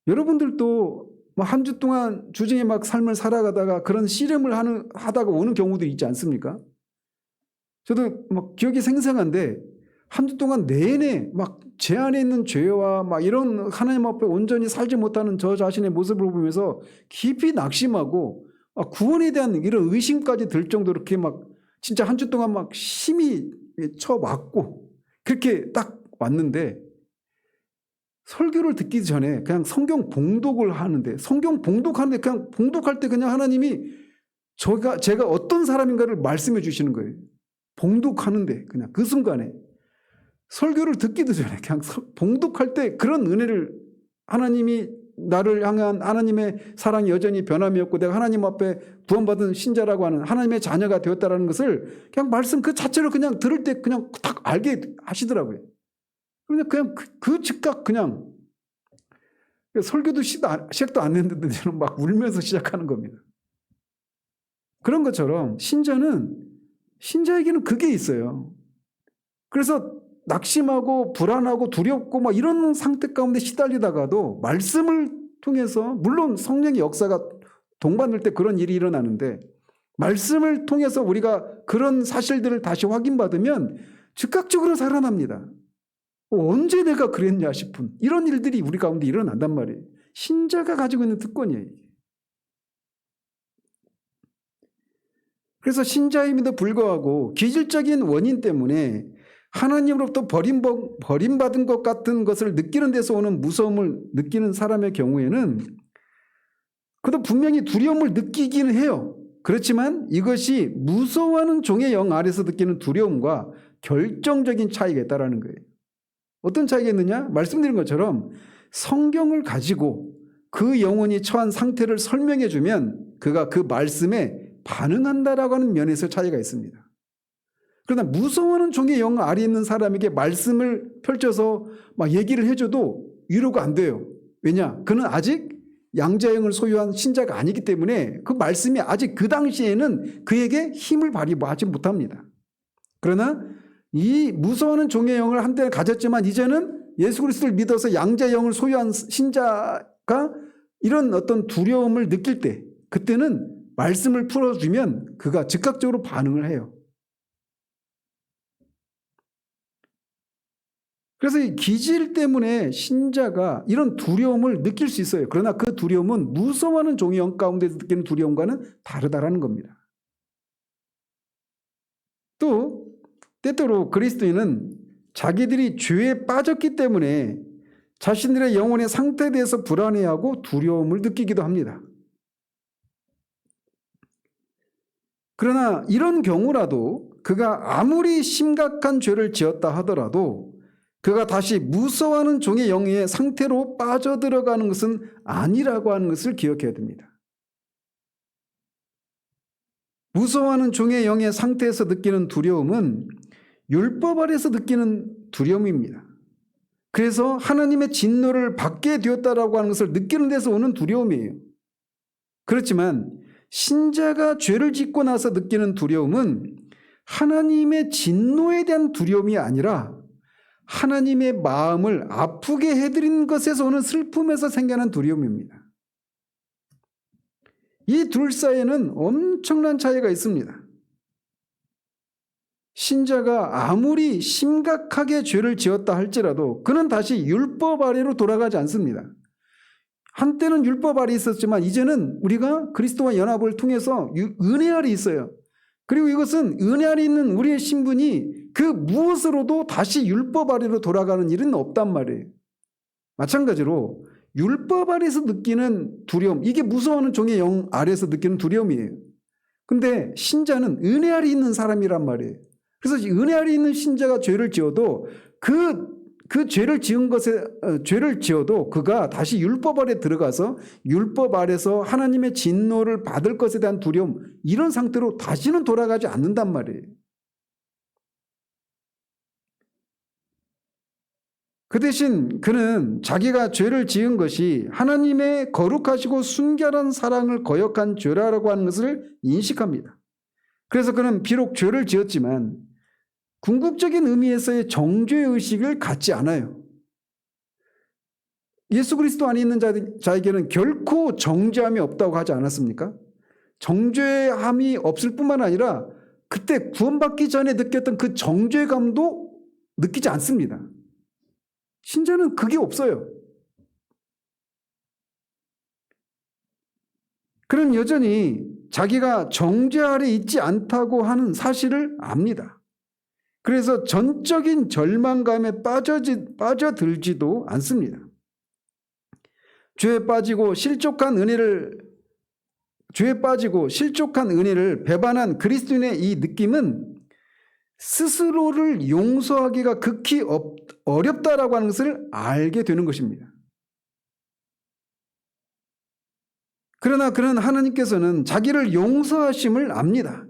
여러분들도 한 주 동안 주중에 막 삶을 살아가다가 그런 씨름을 하다가 오는 경우도 있지 않습니까? 저도 막 기억이 생생한데 한 주 동안 내내 막 제 안에 있는 죄와 막 이런 하나님 앞에 온전히 살지 못하는 저 자신의 모습을 보면서 깊이 낙심하고 구원에 대한 이런 의심까지 들 정도로 이렇게 막 진짜 한 주 동안 막 심히 쳐맞고 그렇게 딱 왔는데, 설교를 듣기 전에 그냥 성경 봉독을 하는데, 성경 봉독하는데 그냥 봉독할 때 그냥 하나님이 제가 어떤 사람인가를 말씀해 주시는 거예요. 봉독하는데 그냥 그 순간에, 설교를 듣기도 전에 그냥 봉독할 때 그런 은혜를, 하나님이 나를 향한 하나님의 사랑이 여전히 변함이 없고 내가 하나님 앞에 구원받은 신자라고 하는 하나님의 자녀가 되었다라는 것을 그냥 말씀 그 자체로 그냥 들을 때 그냥 딱 알게 하시더라고요. 그냥 그 즉각 그냥 설교도 시작도 안 했는데 저는 막 울면서 시작하는 겁니다. 그런 것처럼 신자에게는 그게 있어요. 그래서 낙심하고 불안하고 두렵고 막 이런 상태 가운데 시달리다가도 말씀을 통해서, 물론 성령의 역사가 동반될 때 그런 일이 일어나는데, 말씀을 통해서 우리가 그런 사실들을 다시 확인받으면 즉각적으로 살아납니다. 언제 내가 그랬냐 싶은 이런 일들이 우리 가운데 일어난단 말이에요. 신자가 가지고 있는 특권이에요. 그래서 신자임에도 불구하고 기질적인 원인 때문에 하나님으로부터 버림받은 것 같은 것을 느끼는 데서 오는 무서움을 느끼는 사람의 경우에는 그도 분명히 두려움을 느끼기는 해요. 그렇지만 이것이 무서워하는 종의 영 아래서 느끼는 두려움과 결정적인 차이가 있다는 거예요. 어떤 차이가 있느냐? 말씀드린 것처럼 성경을 가지고 그 영혼이 처한 상태를 설명해 주면 그가 그 말씀에 반응한다라고 하는 면에서 차이가 있습니다. 그러나 무서워하는 종의 영 아래 있는 사람에게 말씀을 펼쳐서 막 얘기를 해줘도 위로가 안 돼요. 왜냐? 그는 아직 양자영을 소유한 신자가 아니기 때문에 그 말씀이 아직 그 당시에는 그에게 힘을 발휘하지 못합니다. 그러나 이 무서워하는 종의 영을 한때는 가졌지만 이제는 예수 그리스도를 믿어서 양자영을 소유한 신자가 이런 어떤 두려움을 느낄 때, 그때는 말씀을 풀어주면 그가 즉각적으로 반응을 해요. 그래서 이 기질 때문에 신자가 이런 두려움을 느낄 수 있어요. 그러나 그 두려움은 무서워하는 종의 영 가운데서 느끼는 두려움과는 다르다라는 겁니다. 또 때때로 그리스도인은 자기들이 죄에 빠졌기 때문에 자신들의 영혼의 상태에 대해서 불안해하고 두려움을 느끼기도 합니다. 그러나 이런 경우라도 그가 아무리 심각한 죄를 지었다 하더라도 그가 다시 무서워하는 종의 영의 상태로 빠져들어가는 것은 아니라고 하는 것을 기억해야 됩니다. 무서워하는 종의 영의 상태에서 느끼는 두려움은 율법 아래에서 느끼는 두려움입니다. 그래서 하나님의 진노를 받게 되었다라고 하는 것을 느끼는 데서 오는 두려움이에요. 그렇지만 신자가 죄를 짓고 나서 느끼는 두려움은 하나님의 진노에 대한 두려움이 아니라 하나님의 마음을 아프게 해드린 것에서 오는 슬픔에서 생겨난 두려움입니다. 이 둘 사이에는 엄청난 차이가 있습니다. 신자가 아무리 심각하게 죄를 지었다 할지라도 그는 다시 율법 아래로 돌아가지 않습니다. 한때는 율법 아래 있었지만 이제는 우리가 그리스도와 연합을 통해서 은혜 아래 있어요. 그리고 이것은 은혜 아래 있는 우리의 신분이 그 무엇으로도 다시 율법 아래로 돌아가는 일은 없단 말이에요. 마찬가지로 율법 아래에서 느끼는 두려움, 이게 무서워하는 종의 영 아래에서 느끼는 두려움이에요. 근데 신자는 은혜 아래 있는 사람이란 말이에요. 그래서 은혜 아래 있는 신자가 죄를 지어도 그 죄를 지어도 그가 다시 율법 아래 들어가서 율법 아래서 하나님의 진노를 받을 것에 대한 두려움, 이런 상태로 다시는 돌아가지 않는단 말이에요. 그 대신 그는 자기가 죄를 지은 것이 하나님의 거룩하시고 순결한 사랑을 거역한 죄라고 하는 것을 인식합니다. 그래서 그는 비록 죄를 지었지만 궁극적인 의미에서의 정죄의식을 갖지 않아요. 예수 그리스도 안에 있는 자에게는 결코 정죄함이 없다고 하지 않았습니까? 정죄함이 없을 뿐만 아니라 그때 구원받기 전에 느꼈던 그 정죄감도 느끼지 않습니다. 신자는 그게 없어요. 그는 여전히 자기가 정죄 아래 있지 않다고 하는 사실을 압니다. 그래서 전적인 절망감에 빠져들지도 않습니다. 죄에 빠지고 실족한 은혜를 배반한 그리스도인의 이 느낌은 스스로를 용서하기가 극히 어렵다라고 하는 것을 알게 되는 것입니다. 그러나 그는 하나님께서는 자기를 용서하심을 압니다.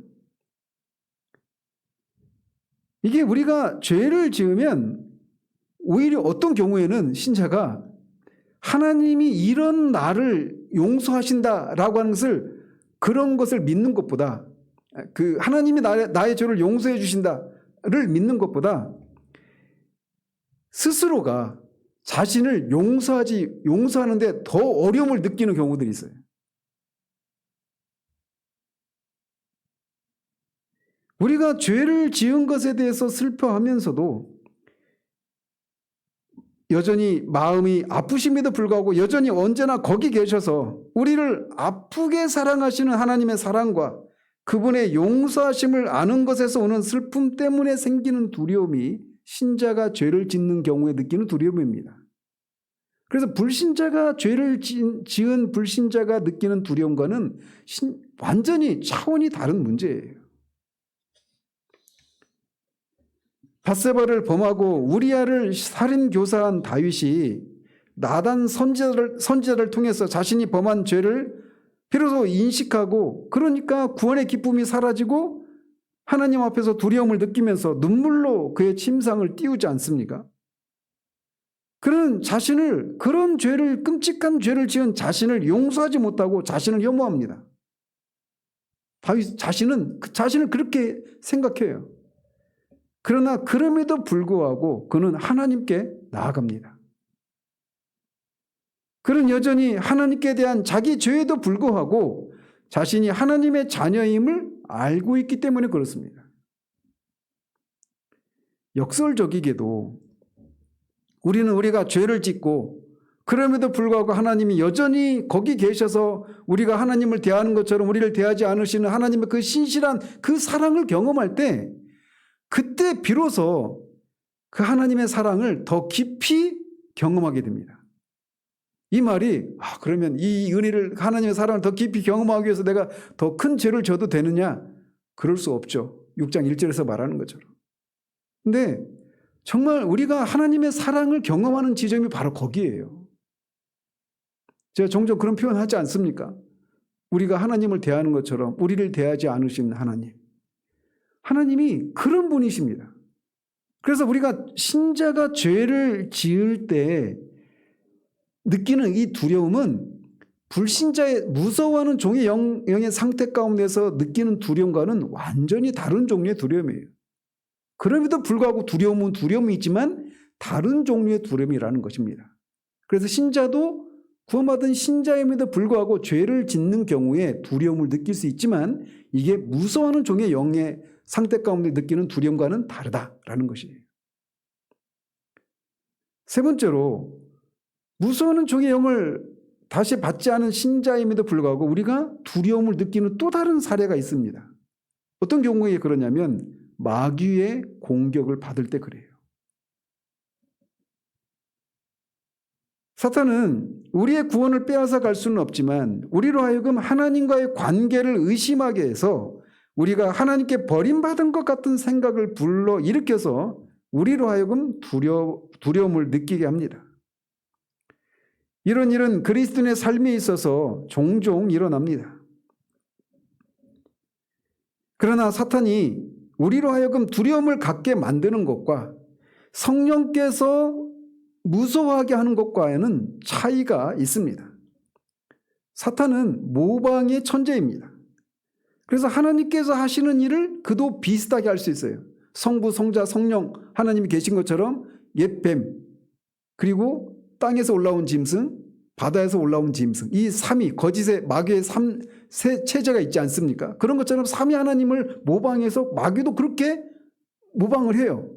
이게 우리가 죄를 지으면 오히려 어떤 경우에는 신자가 하나님이 이런 나를 용서하신다라고 하는 것을 그런 것을 믿는 것보다 그 하나님이 나의 죄를 용서해 주신다를 믿는 것보다 스스로가 자신을 용서하는데 더 어려움을 느끼는 경우들이 있어요. 우리가 죄를 지은 것에 대해서 슬퍼하면서도 여전히 마음이 아프심에도 불구하고 여전히 언제나 거기 계셔서 우리를 아프게 사랑하시는 하나님의 사랑과 그분의 용서하심을 아는 것에서 오는 슬픔 때문에 생기는 두려움이 신자가 죄를 짓는 경우에 느끼는 두려움입니다. 그래서 불신자가 죄를 지은 불신자가 느끼는 두려움과는 완전히 차원이 다른 문제예요. 밧세바를 범하고 우리아를 살인교사한 다윗이 나단 선지자를 통해서 자신이 범한 죄를 비로소 인식하고 그러니까 구원의 기쁨이 사라지고 하나님 앞에서 두려움을 느끼면서 눈물로 그의 침상을 띄우지 않습니까? 그는 그런 죄를 끔찍한 죄를 지은 자신을 용서하지 못하고 자신을 혐오합니다. 다윗 자신을 그렇게 생각해요. 그러나 그럼에도 불구하고 그는 하나님께 나아갑니다. 그는 여전히 하나님께 대한 자기 죄에도 불구하고 자신이 하나님의 자녀임을 알고 있기 때문에 그렇습니다. 역설적이게도 우리가 죄를 짓고 그럼에도 불구하고 하나님이 여전히 거기 계셔서 우리가 하나님을 대하는 것처럼 우리를 대하지 않으시는 하나님의 그 신실한 그 사랑을 경험할 때 그때 비로소 그 하나님의 사랑을 더 깊이 경험하게 됩니다. 이 말이 그러면 이 은혜를 하나님의 사랑을 더 깊이 경험하기 위해서 내가 더 큰 죄를 져도 되느냐? 그럴 수 없죠. 6장 1절에서 말하는 것처럼. 근데 정말 우리가 하나님의 사랑을 경험하는 지점이 바로 거기에요. 제가 종종 그런 표현 하지 않습니까? 우리가 하나님을 대하는 것처럼 우리를 대하지 않으신 하나님. 하나님이 그런 분이십니다. 그래서 우리가 신자가 죄를 지을 때 느끼는 이 두려움은 불신자의 무서워하는 종의 영의 상태 가운데서 느끼는 두려움과는 완전히 다른 종류의 두려움이에요. 그럼에도 불구하고 두려움은 두려움이지만 다른 종류의 두려움이라는 것입니다. 그래서 신자도 구원받은 신자임에도 불구하고 죄를 짓는 경우에 두려움을 느낄 수 있지만 이게 무서워하는 종의 영의 상태 가운데 느끼는 두려움과는 다르다라는 것이에요. 세 번째로 무서워하는 종의 영을 다시 받지 않은 신자임에도 불구하고 우리가 두려움을 느끼는 또 다른 사례가 있습니다. 어떤 경우에 그러냐면 마귀의 공격을 받을 때 그래요. 사탄은 우리의 구원을 빼앗아 갈 수는 없지만 우리로 하여금 하나님과의 관계를 의심하게 해서 우리가 하나님께 버림받은 것 같은 생각을 불러일으켜서 우리로 하여금 두려움을 느끼게 합니다. 이런 일은 그리스도인의 삶에 있어서 종종 일어납니다. 그러나 사탄이 우리로 하여금 두려움을 갖게 만드는 것과 성령께서 무서워하게 하는 것과는 차이가 있습니다. 사탄은 모방의 천재입니다. 그래서 하나님께서 하시는 일을 그도 비슷하게 할 수 있어요. 성부, 성자, 성령 하나님이 계신 것처럼 옛 뱀, 그리고 땅에서 올라온 짐승, 바다에서 올라온 짐승, 이 삼위, 거짓의 마귀의 세 체제가 있지 않습니까? 그런 것처럼 삼위 하나님을 모방해서 마귀도 그렇게 모방을 해요.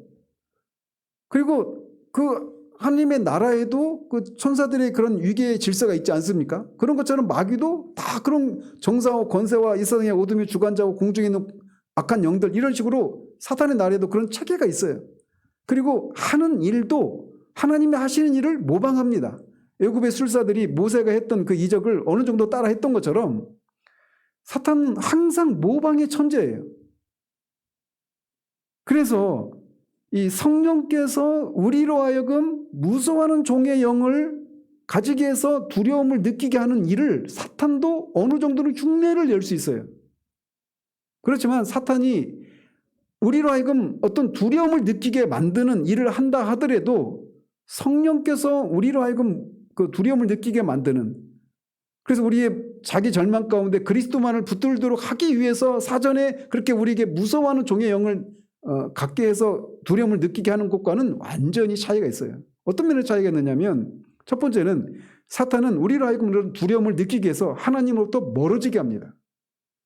그리고 그 하나님의 나라에도 그 천사들의 그런 위계의 질서가 있지 않습니까? 그런 것처럼 마귀도 다 그런 정사와 권세와 이 세상의 어둠의 주관자와 공중에 있는 악한 영들, 이런 식으로 사탄의 나라에도 그런 체계가 있어요. 그리고 하는 일도 하나님이 하시는 일을 모방합니다. 애굽의 술사들이 모세가 했던 그 이적을 어느 정도 따라 했던 것처럼 사탄은 항상 모방의 천재예요. 그래서 이 성령께서 우리로 하여금 무서워하는 종의 영을 가지게 해서 두려움을 느끼게 하는 일을 사탄도 어느 정도는 흉내를 낼 수 있어요. 그렇지만 사탄이 우리로 하여금 어떤 두려움을 느끼게 만드는 일을 한다 하더라도 성령께서 우리로 하여금 그 두려움을 느끼게 만드는, 그래서 우리의 자기 절망 가운데 그리스도만을 붙들도록 하기 위해서 사전에 그렇게 우리에게 무서워하는 종의 영을 갖게 해서 두려움을 느끼게 하는 것과는 완전히 차이가 있어요. 어떤 면에 차이가 있느냐면, 첫 번째는 사탄은 우리로 하여금 그런 두려움을 느끼게 해서 하나님으로부터 멀어지게 합니다.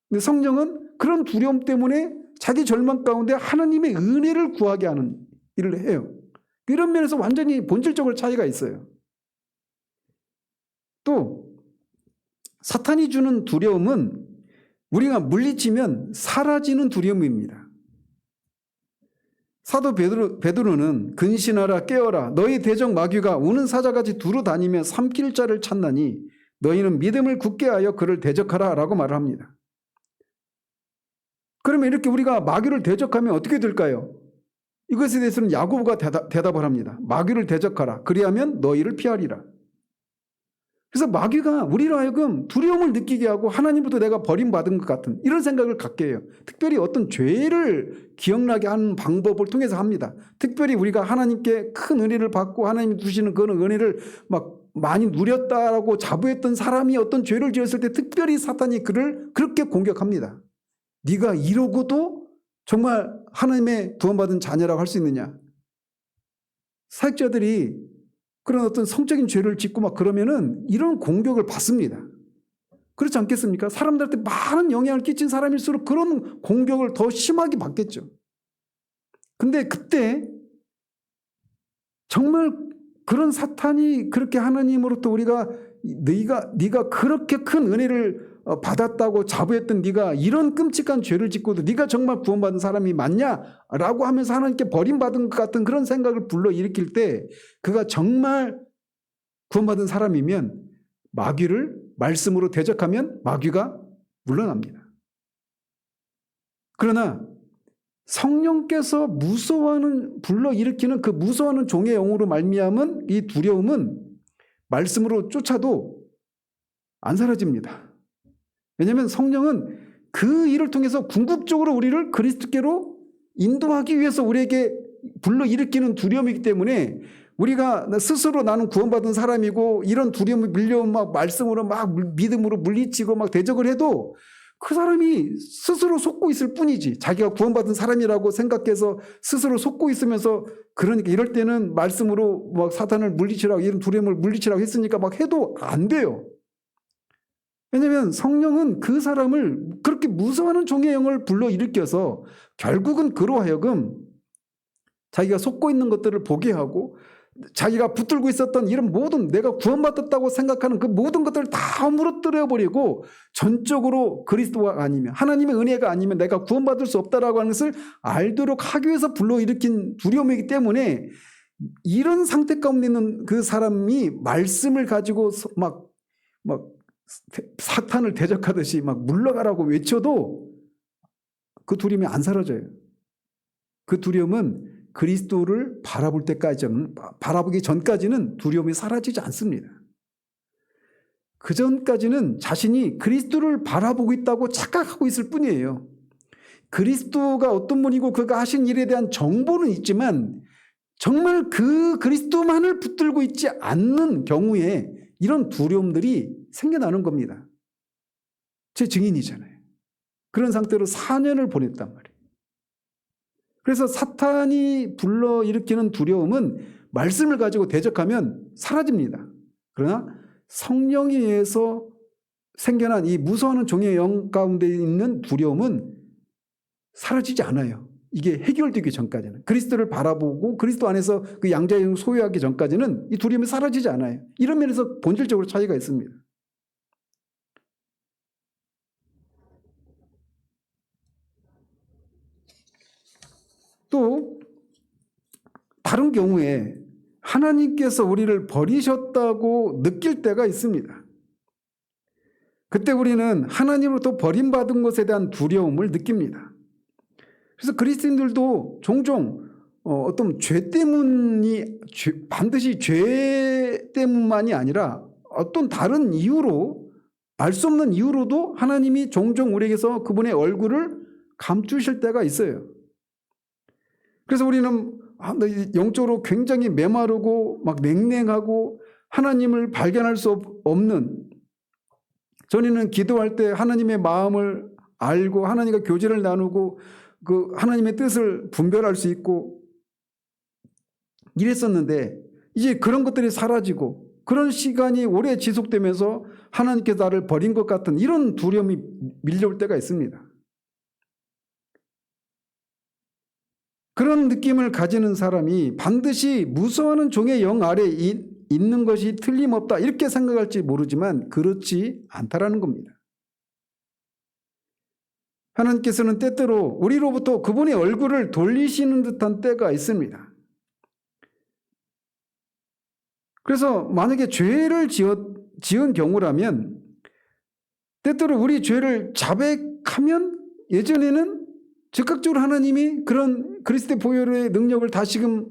근데 성령은 그런 두려움 때문에 자기 절망 가운데 하나님의 은혜를 구하게 하는 일을 해요. 이런 면에서 완전히 본질적으로 차이가 있어요. 또 사탄이 주는 두려움은 우리가 물리치면 사라지는 두려움입니다. 사도 베드로는 근신하라 깨어라 너희 대적 마귀가 우는 사자같이 두루 다니며 삼킬 자를 찾나니 너희는 믿음을 굳게 하여 그를 대적하라 라고 말을 합니다. 그러면 이렇게 우리가 마귀를 대적하면 어떻게 될까요? 이것에 대해서는 야고보가 대답을 합니다. 마귀를 대적하라 그리하면 너희를 피하리라. 그래서 마귀가 우리로 하여금 두려움을 느끼게 하고 하나님부터 내가 버림받은 것 같은 이런 생각을 갖게 해요. 특별히 어떤 죄를 기억나게 하는 방법을 통해서 합니다. 특별히 우리가 하나님께 큰 은혜를 받고 하나님이 주시는 그런 은혜를 막 많이 누렸다라고 자부했던 사람이 어떤 죄를 지었을 때 특별히 사탄이 그를 그렇게 공격합니다. 네가 이러고도 정말 하나님의 구원받은 자녀라고 할 수 있느냐. 사역자들이 그런 어떤 성적인 죄를 짓고 막 그러면은 이런 공격을 받습니다. 그렇지 않겠습니까? 사람들한테 많은 영향을 끼친 사람일수록 그런 공격을 더 심하게 받겠죠. 근데 그때 정말 그런 사탄이 그렇게 하나님으로부터 우리가 네가 그렇게 큰 은혜를 받았다고 자부했던 네가 이런 끔찍한 죄를 짓고도 네가 정말 구원받은 사람이 맞냐라고 하면서 하나님께 버림받은 것 같은 그런 생각을 불러일으킬 때 그가 정말 구원받은 사람이면 마귀를 말씀으로 대적하면 마귀가 물러납니다. 그러나 성령께서 무서워하는 불러일으키는 그 무서워하는 종의 영으로 말미암은 이 두려움은 말씀으로 쫓아도 안 사라집니다. 왜냐하면 성령은 그 일을 통해서 궁극적으로 우리를 그리스도께로 인도하기 위해서 우리에게 불러일으키는 두려움이기 때문에 우리가 스스로 나는 구원받은 사람이고 이런 두려움이 밀려오면 막 말씀으로 막 믿음으로 물리치고 막 대적을 해도 그 사람이 스스로 속고 있을 뿐이지, 자기가 구원받은 사람이라고 생각해서 스스로 속고 있으면서 그러니까 이럴 때는 말씀으로 막 사탄을 물리치라고 이런 두려움을 물리치라고 했으니까 막 해도 안 돼요. 왜냐하면 성령은 그 사람을 그렇게 무서워하는 종의 영을 불러일으켜서 결국은 그로 하여금 자기가 속고 있는 것들을 보게 하고 자기가 붙들고 있었던 이런 모든 내가 구원받았다고 생각하는 그 모든 것들을 다 무너뜨려버리고 전적으로 그리스도가 아니면 하나님의 은혜가 아니면 내가 구원받을 수 없다라고 하는 것을 알도록 하기 위해서 불러일으킨 두려움이기 때문에 이런 상태 가운데 있는 그 사람이 말씀을 가지고 막 사탄을 대적하듯이 막 물러가라고 외쳐도 그 두려움이 안 사라져요. 그 두려움은 그리스도를 바라보기 전까지는 두려움이 사라지지 않습니다. 그 전까지는 자신이 그리스도를 바라보고 있다고 착각하고 있을 뿐이에요. 그리스도가 어떤 분이고 그가 하신 일에 대한 정보는 있지만 정말 그 그리스도만을 붙들고 있지 않는 경우에 이런 두려움들이 생겨나는 겁니다. 제 증인이잖아요. 그런 상태로 4년을 보냈단 말이에요. 그래서 사탄이 불러일으키는 두려움은 말씀을 가지고 대적하면 사라집니다. 그러나 성령에 의해서 생겨난 이 무서워하는 종의 영 가운데 있는 두려움은 사라지지 않아요. 이게 해결되기 전까지는. 그리스도를 바라보고 그리스도 안에서 그 양자의 영을 소유하기 전까지는 이 두려움이 사라지지 않아요. 이런 면에서 본질적으로 차이가 있습니다. 또 다른 경우에 하나님께서 우리를 버리셨다고 느낄 때가 있습니다. 그때 우리는 하나님으로부터 버림받은 것에 대한 두려움을 느낍니다. 그래서 그리스도인들도 종종 어떤 죄 때문이 반드시 죄 때문만이 아니라 어떤 다른 이유로 알 수 없는 이유로도 하나님이 종종 우리에게서 그분의 얼굴을 감추실 때가 있어요. 그래서 우리는 영적으로 굉장히 메마르고 막 냉랭하고 하나님을 발견할 수 없는, 전에는 기도할 때 하나님의 마음을 알고 하나님과 교제를 나누고 그 하나님의 뜻을 분별할 수 있고 이랬었는데 이제 그런 것들이 사라지고 그런 시간이 오래 지속되면서 하나님께서 나를 버린 것 같은 이런 두려움이 밀려올 때가 있습니다. 그런 느낌을 가지는 사람이 반드시 무서워하는 종의 영 아래 있는 것이 틀림없다 이렇게 생각할지 모르지만 그렇지 않다라는 겁니다. 하나님께서는 때때로 우리로부터 그분의 얼굴을 돌리시는 듯한 때가 있습니다. 그래서 만약에 죄를 지은 경우라면 때때로 우리 죄를 자백하면 예전에는 즉각적으로 하나님이 그런 그리스도의 보혈의 능력을 다시금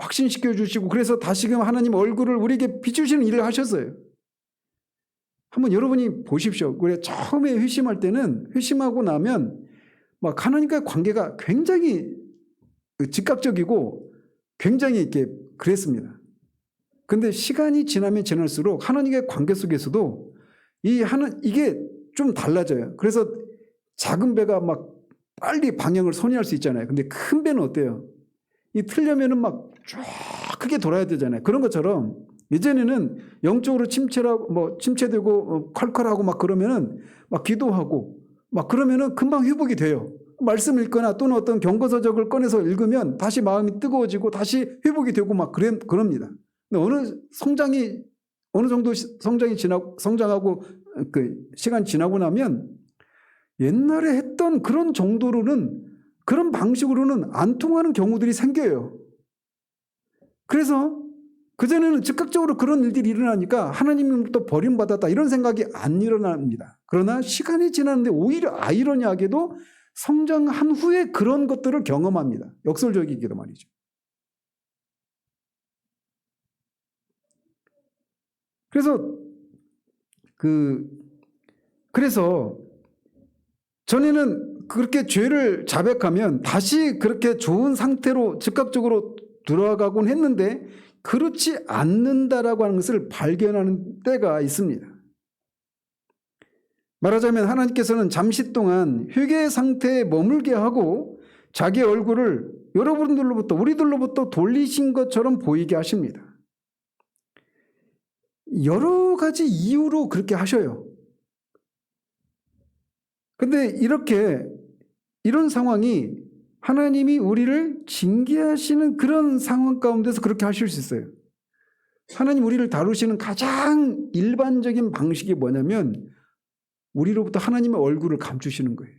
확신시켜 주시고 그래서 다시금 하나님 얼굴을 우리에게 비추시는 일을 하셨어요. 한번 여러분이 보십시오. 우리가 처음에 회심할 때는 회심하고 나면 막 하나님과의 관계가 굉장히 즉각적이고 굉장히 이렇게 그랬습니다. 근데 시간이 지나면 지날수록 하나님과의 관계 속에서도 이게 좀 달라져요. 그래서 작은 배가 막 빨리 방향을 선회할 수 있잖아요. 근데 큰 배는 어때요? 이 틀려면은 막 쫙 크게 돌아야 되잖아요. 그런 것처럼 예전에는 영적으로 침체되고 컬컬하고 막 그러면은 막 기도하고 막 그러면은 금방 회복이 돼요. 말씀 읽거나 또는 어떤 경고서적을 꺼내서 읽으면 다시 마음이 뜨거워지고 다시 회복이 되고 막 그럽니다. 근데 어느 정도 성장하고 그 시간 지나고 나면 옛날에 했던 그런 정도로는 그런 방식으로는 안 통하는 경우들이 생겨요. 그래서 그전에는 즉각적으로 그런 일들이 일어나니까 하나님으로부터 버림받았다 이런 생각이 안 일어납니다. 그러나 시간이 지났는데 오히려 아이러니하게도 성장한 후에 그런 것들을 경험합니다. 역설적이기도 말이죠. 그래서 전에는 그렇게 죄를 자백하면 다시 그렇게 좋은 상태로 즉각적으로 들어가곤 했는데 그렇지 않는다라고 하는 것을 발견하는 때가 있습니다. 말하자면 하나님께서는 잠시 동안 회개 상태에 머물게 하고 자기 얼굴을 여러분들로부터 우리들로부터 돌리신 것처럼 보이게 하십니다. 여러 가지 이유로 그렇게 하셔요. 근데 이런 상황이 하나님이 우리를 징계하시는 그런 상황 가운데서 그렇게 하실 수 있어요. 하나님 우리를 다루시는 가장 일반적인 방식이 뭐냐면 우리로부터 하나님의 얼굴을 감추시는 거예요.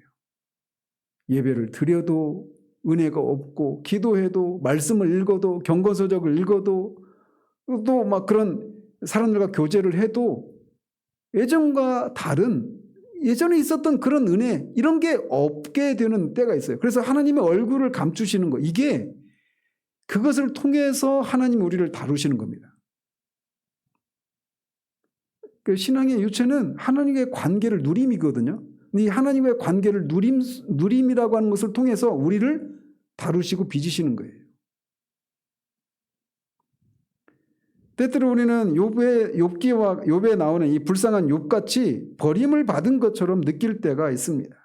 예배를 드려도 은혜가 없고 기도해도 말씀을 읽어도 경건서적을 읽어도 또 막 그런 사람들과 교제를 해도 예전과 다른 예전에 있었던 그런 은혜 이런 게 없게 되는 때가 있어요. 그래서 하나님의 얼굴을 감추시는 거 이게 그것을 통해서 하나님 우리를 다루시는 겁니다. 그 신앙의 유체는 하나님과의 관계를 누림이거든요. 이 하나님과의 관계를 누림이라고 하는 것을 통해서 우리를 다루시고 빚으시는 거예요. 때때로 우리는 욥에 나오는 이 불쌍한 욥같이 버림을 받은 것처럼 느낄 때가 있습니다.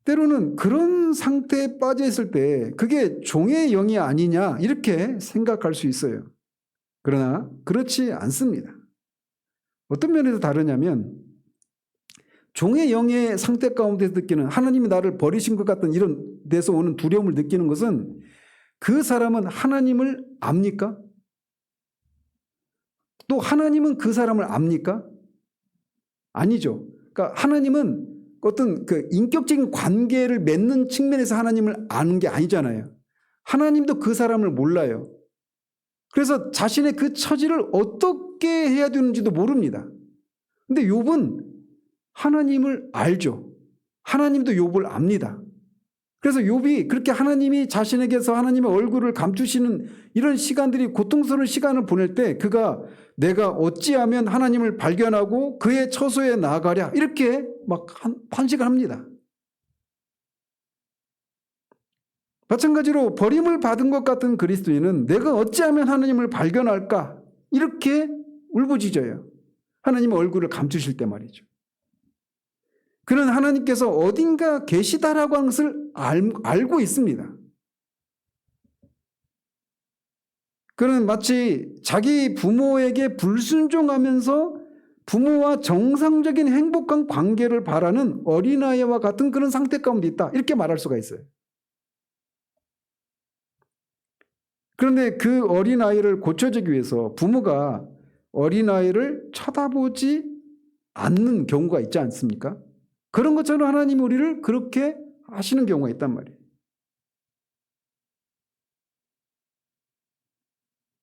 때로는 그런 상태에 빠져 있을 때 그게 종의 영이 아니냐 이렇게 생각할 수 있어요. 그러나 그렇지 않습니다. 어떤 면에서 다르냐면 종의 영의 상태 가운데서 느끼는 하나님이 나를 버리신 것 같은 이런 데서 오는 두려움을 느끼는 것은 그 사람은 하나님을 압니까? 또 하나님은 그 사람을 압니까? 아니죠. 그러니까 하나님은 어떤 그 인격적인 관계를 맺는 측면에서 하나님을 아는 게 아니잖아요. 하나님도 그 사람을 몰라요. 그래서 자신의 그 처지를 어떻게 해야 되는지도 모릅니다. 근데 욥은 하나님을 알죠. 하나님도 욥을 압니다. 그래서 욥이 그렇게 하나님이 자신에게서 하나님의 얼굴을 감추시는 이런 시간들이 고통스러운 시간을 보낼 때 그가 내가 어찌하면 하나님을 발견하고 그의 처소에 나아가랴 이렇게 막 탄식을 합니다. 마찬가지로 버림을 받은 것 같은 그리스도인은 내가 어찌하면 하나님을 발견할까 이렇게 울부짖어요. 하나님의 얼굴을 감추실 때 말이죠. 그는 하나님께서 어딘가 계시다라고 하는 것을 알고 있습니다. 그는 마치 자기 부모에게 불순종하면서 부모와 정상적인 행복한 관계를 바라는 어린아이와 같은 그런 상태 가운데 있다. 이렇게 말할 수가 있어요. 그런데 그 어린아이를 고쳐주기 위해서 부모가 어린아이를 쳐다보지 않는 경우가 있지 않습니까? 그런 것처럼 하나님이 우리를 그렇게 하시는 경우가 있단 말이에요.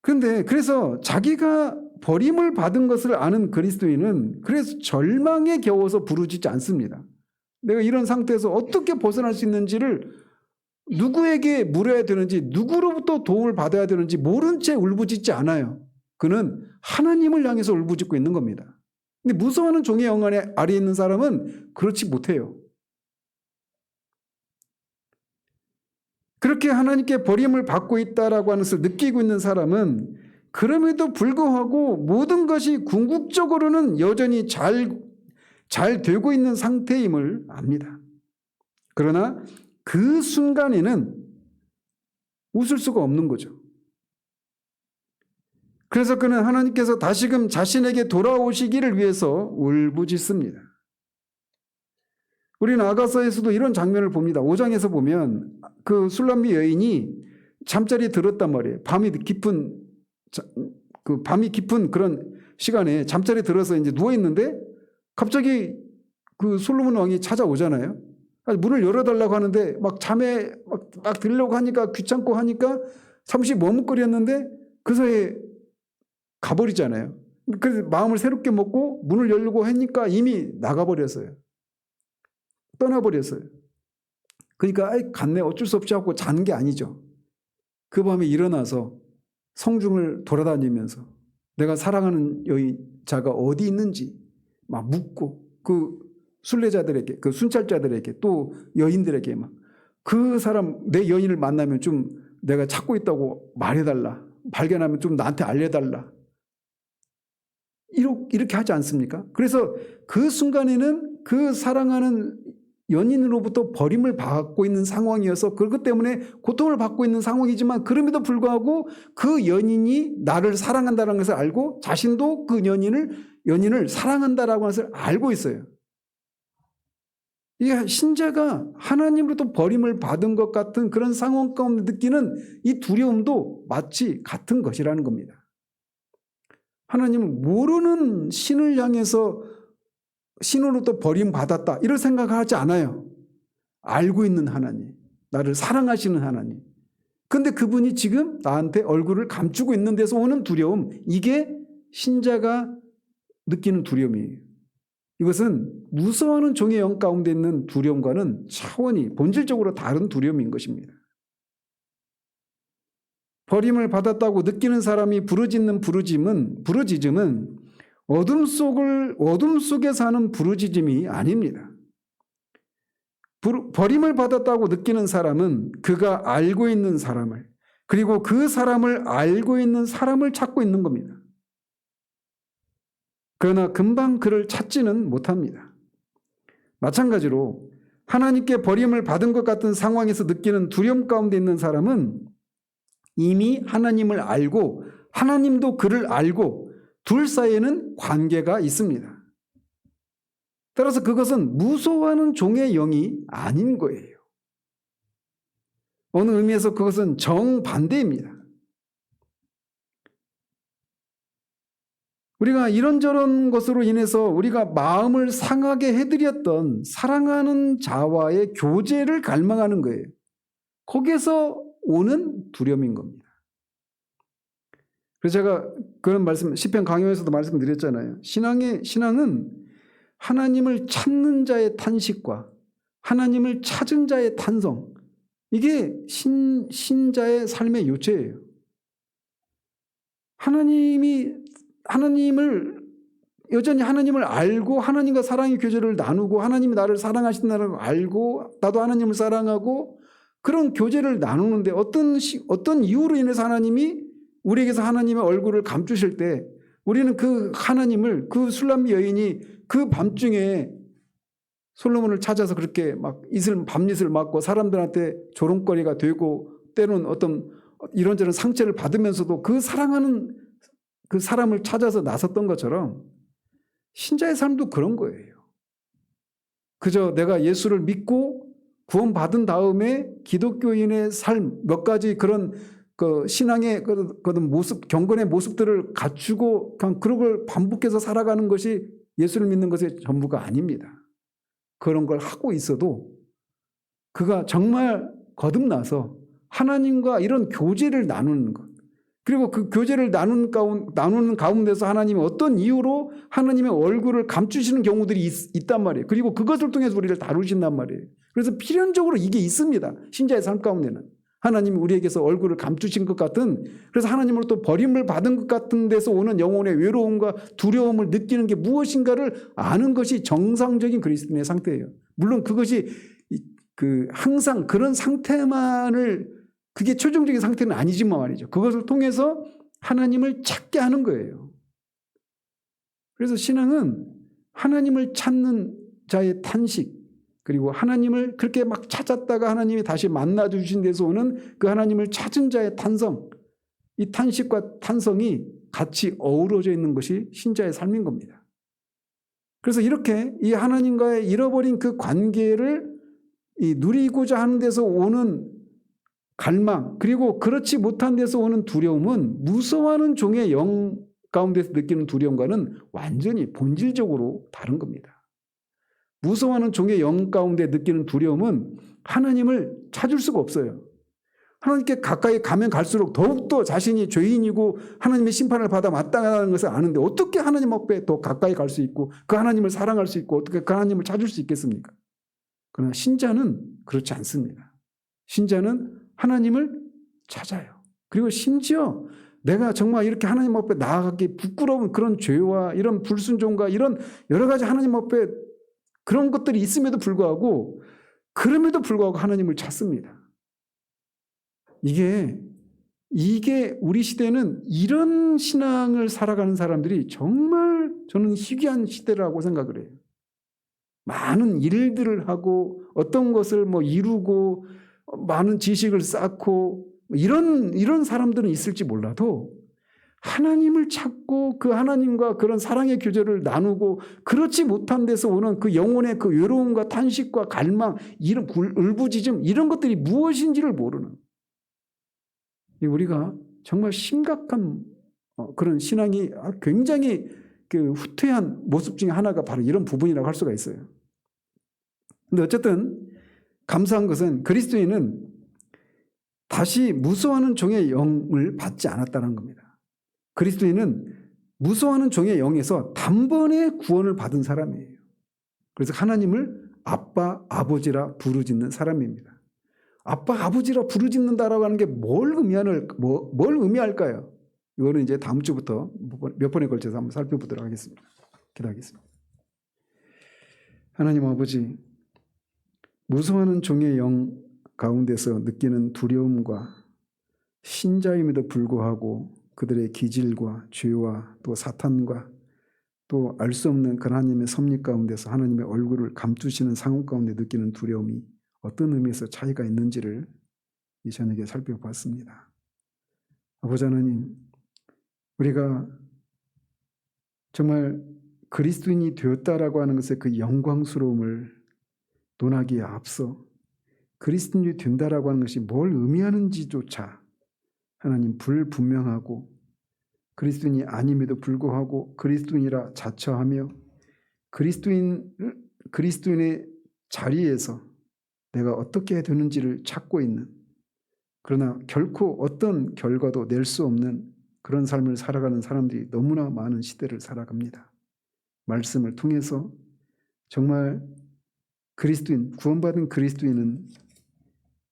그런데 그래서 자기가 버림을 받은 것을 아는 그리스도인은 그래서 절망에 겨워서 부르짖지 않습니다. 내가 이런 상태에서 어떻게 벗어날 수 있는지를 누구에게 물어야 되는지 누구로부터 도움을 받아야 되는지 모른 채 울부짖지 않아요. 그는 하나님을 향해서 울부짖고 있는 겁니다. 근데 무서워하는 종의 영 아래에 있는 사람은 그렇지 못해요. 그렇게 하나님께 버림을 받고 있다라고 하는 것을 느끼고 있는 사람은 그럼에도 불구하고 모든 것이 궁극적으로는 여전히 잘 되고 있는 상태임을 압니다. 그러나 그 순간에는 웃을 수가 없는 거죠. 그래서 그는 하나님께서 다시금 자신에게 돌아오시기를 위해서 울부짖습니다. 우리는 아가서에서도 이런 장면을 봅니다. 5장에서 보면 그 술람미 여인이 잠자리에 들었단 말이에요. 밤이 깊은 그런 시간에 잠자리에 들어서 이제 누워 있는데 갑자기 그 솔로몬 왕이 찾아오잖아요. 문을 열어달라고 하는데 막 잠에 막 들려고 하니까 귀찮고 하니까 잠시 머뭇거렸는데 그 사이에 가버리잖아요. 그래서 마음을 새롭게 먹고 문을 열려고 하니까 이미 나가버렸어요. 떠나버렸어요. 그러니까 갔네 어쩔 수 없이 하고 자는 게 아니죠. 그 밤에 일어나서 성중을 돌아다니면서 내가 사랑하는 여자가 어디 있는지 막 묻고 그 순례자들에게 그 순찰자들에게 또 여인들에게 막 그 사람 내 여인을 만나면 좀 내가 찾고 있다고 말해달라. 발견하면 좀 나한테 알려달라. 이렇게 하지 않습니까? 그래서 그 순간에는 그 사랑하는 연인으로부터 버림을 받고 있는 상황이어서 그것 때문에 고통을 받고 있는 상황이지만 그럼에도 불구하고 그 연인이 나를 사랑한다는 것을 알고 자신도 그 연인을 사랑한다라고 하는 것을 알고 있어요. 이 신자가 하나님으로부터 버림을 받은 것 같은 그런 상황 가운데 느끼는 이 두려움도 마치 같은 것이라는 겁니다. 하나님을 모르는 신을 향해서 신으로부터 버림받았다 이런 생각을 하지 않아요. 알고 있는 하나님, 나를 사랑하시는 하나님. 그런데 그분이 지금 나한테 얼굴을 감추고 있는 데서 오는 두려움, 이게 신자가 느끼는 두려움이에요. 이것은 무서워하는 종의 영 가운데 있는 두려움과는 차원이 본질적으로 다른 두려움인 것입니다. 버림을 받았다고 느끼는 사람이 부르짖는 부르짖음은 어둠 속에 사는 부르짖음이 아닙니다. 버림을 받았다고 느끼는 사람은 그가 알고 있는 사람을 그리고 그 사람을 알고 있는 사람을 찾고 있는 겁니다. 그러나 금방 그를 찾지는 못합니다. 마찬가지로 하나님께 버림을 받은 것 같은 상황에서 느끼는 두려움 가운데 있는 사람은 이미 하나님을 알고 하나님도 그를 알고 둘 사이에는 관계가 있습니다. 따라서 그것은 무서워하는 종의 영이 아닌 거예요. 어느 의미에서 그것은 정반대입니다. 우리가 이런저런 것으로 인해서 우리가 마음을 상하게 해드렸던 사랑하는 자와의 교제를 갈망하는 거예요. 거기에서 오는 두려움인 겁니다. 그래서 제가 그런 말씀, 시편 강요에서도 말씀드렸잖아요. 신앙은 하나님을 찾는 자의 탄식과 하나님을 찾은 자의 탄성, 이게 신자의 삶의 요체예요. 여전히 하나님을 알고 하나님과 사랑의 교제를 나누고 하나님이 나를 사랑하신다는 걸 알고 나도 하나님을 사랑하고 그런 교제를 나누는데 어떤 이유로 인해서 하나님이 우리에게서 하나님의 얼굴을 감추실 때 우리는 그 하나님을, 그 술람미 여인이 그 밤중에 솔로몬을 찾아서 그렇게 막 밤낮을 맞고 사람들한테 조롱거리가 되고 때로는 어떤 이런저런 상처를 받으면서도 그 사랑하는 그 사람을 찾아서 나섰던 것처럼 신자의 삶도 그런 거예요. 그저 내가 예수를 믿고 구원받은 다음에 기독교인의 삶 몇 가지 그런 그 신앙의 그런 모습, 경건의 모습들을 갖추고 그냥 그런 걸 반복해서 살아가는 것이 예수를 믿는 것의 전부가 아닙니다. 그런 걸 하고 있어도 그가 정말 거듭나서 하나님과 이런 교제를 나누는 것, 그리고 그 교제를 나누는 가운데서 하나님이 어떤 이유로 하나님의 얼굴을 감추시는 경우들이 있단 말이에요. 그리고 그것을 통해서 우리를 다루신단 말이에요. 그래서 필연적으로 이게 있습니다. 신자의 삶 가운데는. 하나님이 우리에게서 얼굴을 감추신 것 같은, 그래서 하나님으로부터 버림을 받은 것 같은 데서 오는 영혼의 외로움과 두려움을 느끼는 게 무엇인가를 아는 것이 정상적인 그리스도인의 상태예요. 물론 그것이 항상 그런 상태만을, 그게 최종적인 상태는 아니지만 말이죠. 그것을 통해서 하나님을 찾게 하는 거예요. 그래서 신앙은 하나님을 찾는 자의 탄식, 그리고 하나님을 그렇게 막 찾았다가 하나님이 다시 만나 주신 데서 오는 그 하나님을 찾은 자의 탄성, 이 탄식과 탄성이 같이 어우러져 있는 것이 신자의 삶인 겁니다. 그래서 이렇게 이 하나님과의 잃어버린 그 관계를 누리고자 하는 데서 오는 갈망, 그리고 그렇지 못한 데서 오는 두려움은 무서워하는 종의 영 가운데서 느끼는 두려움과는 완전히 본질적으로 다른 겁니다. 무서워하는 종의 영 가운데 느끼는 두려움은 하나님을 찾을 수가 없어요. 하나님께 가까이 가면 갈수록 더욱더 자신이 죄인이고 하나님의 심판을 받아 마땅하다는 것을 아는데 어떻게 하나님 앞에 더 가까이 갈 수 있고 그 하나님을 사랑할 수 있고 어떻게 그 하나님을 찾을 수 있겠습니까? 그러나 신자는 그렇지 않습니다. 신자는 하나님을 찾아요. 그리고 심지어 내가 정말 이렇게 하나님 앞에 나아가기 부끄러운 그런 죄와 이런 불순종과 이런 여러 가지 하나님 앞에 그런 것들이 있음에도 불구하고 그럼에도 불구하고 하나님을 찾습니다. 이게 우리 시대는 이런 신앙을 살아가는 사람들이 정말 저는 희귀한 시대라고 생각을 해요. 많은 일들을 하고 어떤 것을 이루고 많은 지식을 쌓고 이런 사람들은 있을지 몰라도 하나님을 찾고 그 하나님과 그런 사랑의 교제를 나누고 그렇지 못한 데서 오는 그 영혼의 그 외로움과 탄식과 갈망, 이런 울부짖음 이런 것들이 무엇인지를 모르는, 우리가 정말 심각한 그런 신앙이 굉장히 그 후퇴한 모습 중에 하나가 바로 이런 부분이라고 할 수가 있어요. 근데 어쨌든 감사한 것은 그리스도인은 다시 무서워하는 종의 영을 받지 않았다는 겁니다. 그리스도인은 무서워하는 종의 영에서 단번에 구원을 받은 사람이에요. 그래서 하나님을 아빠, 아버지라 부르짖는 사람입니다. 아빠, 아버지라 부르짖는다라고 하는 게 뭘 의미할까요? 이거는 이제 다음 주부터 몇 번에 걸쳐서 한번 살펴보도록 하겠습니다. 기도하겠습니다. 하나님 아버지, 무서워하는 종의 영 가운데서 느끼는 두려움과 신자임에도 불구하고 그들의 기질과 죄와 또 사탄과 또 알 수 없는 그 하나님의 섭리 가운데서 하나님의 얼굴을 감추시는 상황 가운데 느끼는 두려움이 어떤 의미에서 차이가 있는지를 이 저녁에 살펴봤습니다. 아버지 하나님, 우리가 정말 그리스도인이 되었다라고 하는 것의 그 영광스러움을 논하기에 앞서 그리스도인이 된다라고 하는 것이 뭘 의미하는지조차 하나님 불분명하고, 그리스도인이 아님에도 불구하고 그리스도인이라 자처하며 그리스도인의 자리에서 내가 어떻게 해야 되는지를 찾고 있는, 그러나 결코 어떤 결과도 낼 수 없는 그런 삶을 살아가는 사람들이 너무나 많은 시대를 살아갑니다. 말씀을 통해서 정말 그리스도인, 구원받은 그리스도인은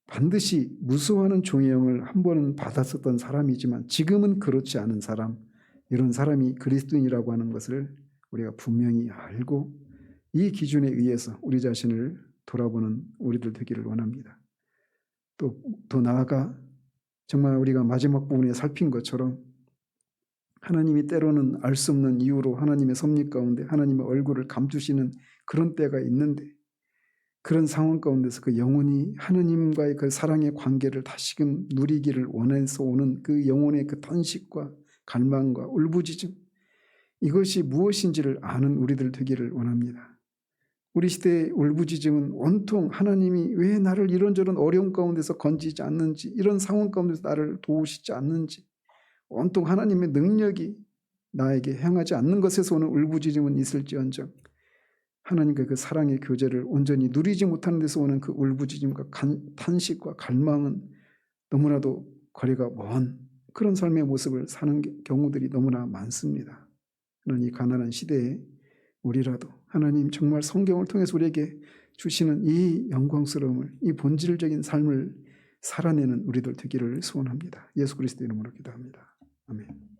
반드시 무수하는 종의 영을 한 번은 받았었던 사람이지만 지금은 그렇지 않은 사람, 이런 사람이 그리스도인이라고 하는 것을 우리가 분명히 알고 이 기준에 의해서 우리 자신을 돌아보는 우리들 되기를 원합니다. 또 더 나아가 정말 우리가 마지막 부분에 살핀 것처럼 하나님이 때로는 알 수 없는 이유로 하나님의 섭리 가운데 하나님의 얼굴을 감추시는 그런 때가 있는데, 그런 상황 가운데서 그 영혼이 하나님과의 그 사랑의 관계를 다시금 누리기를 원해서 오는 그 영혼의 그 탄식과 갈망과 울부짖음, 이것이 무엇인지를 아는 우리들 되기를 원합니다. 우리 시대의 울부짖음은 온통 하나님이 왜 나를 이런저런 어려움 가운데서 건지지 않는지, 이런 상황 가운데서 나를 도우시지 않는지, 온통 하나님의 능력이 나에게 행하지 않는 것에서 오는 울부짖음은 있을지언정 하나님과 그 사랑의 교제를 온전히 누리지 못하는 데서 오는 그 울부짖음과 탄식과 갈망은 너무나도 거리가 먼 그런 삶의 모습을 사는 경우들이 너무나 많습니다. 그러니 이 가난한 시대에 우리라도 하나님 정말 성경을 통해서 우리에게 주시는 이 영광스러움을, 이 본질적인 삶을 살아내는 우리들 되기를 소원합니다. 예수 그리스도 이름으로 기도합니다. 아멘.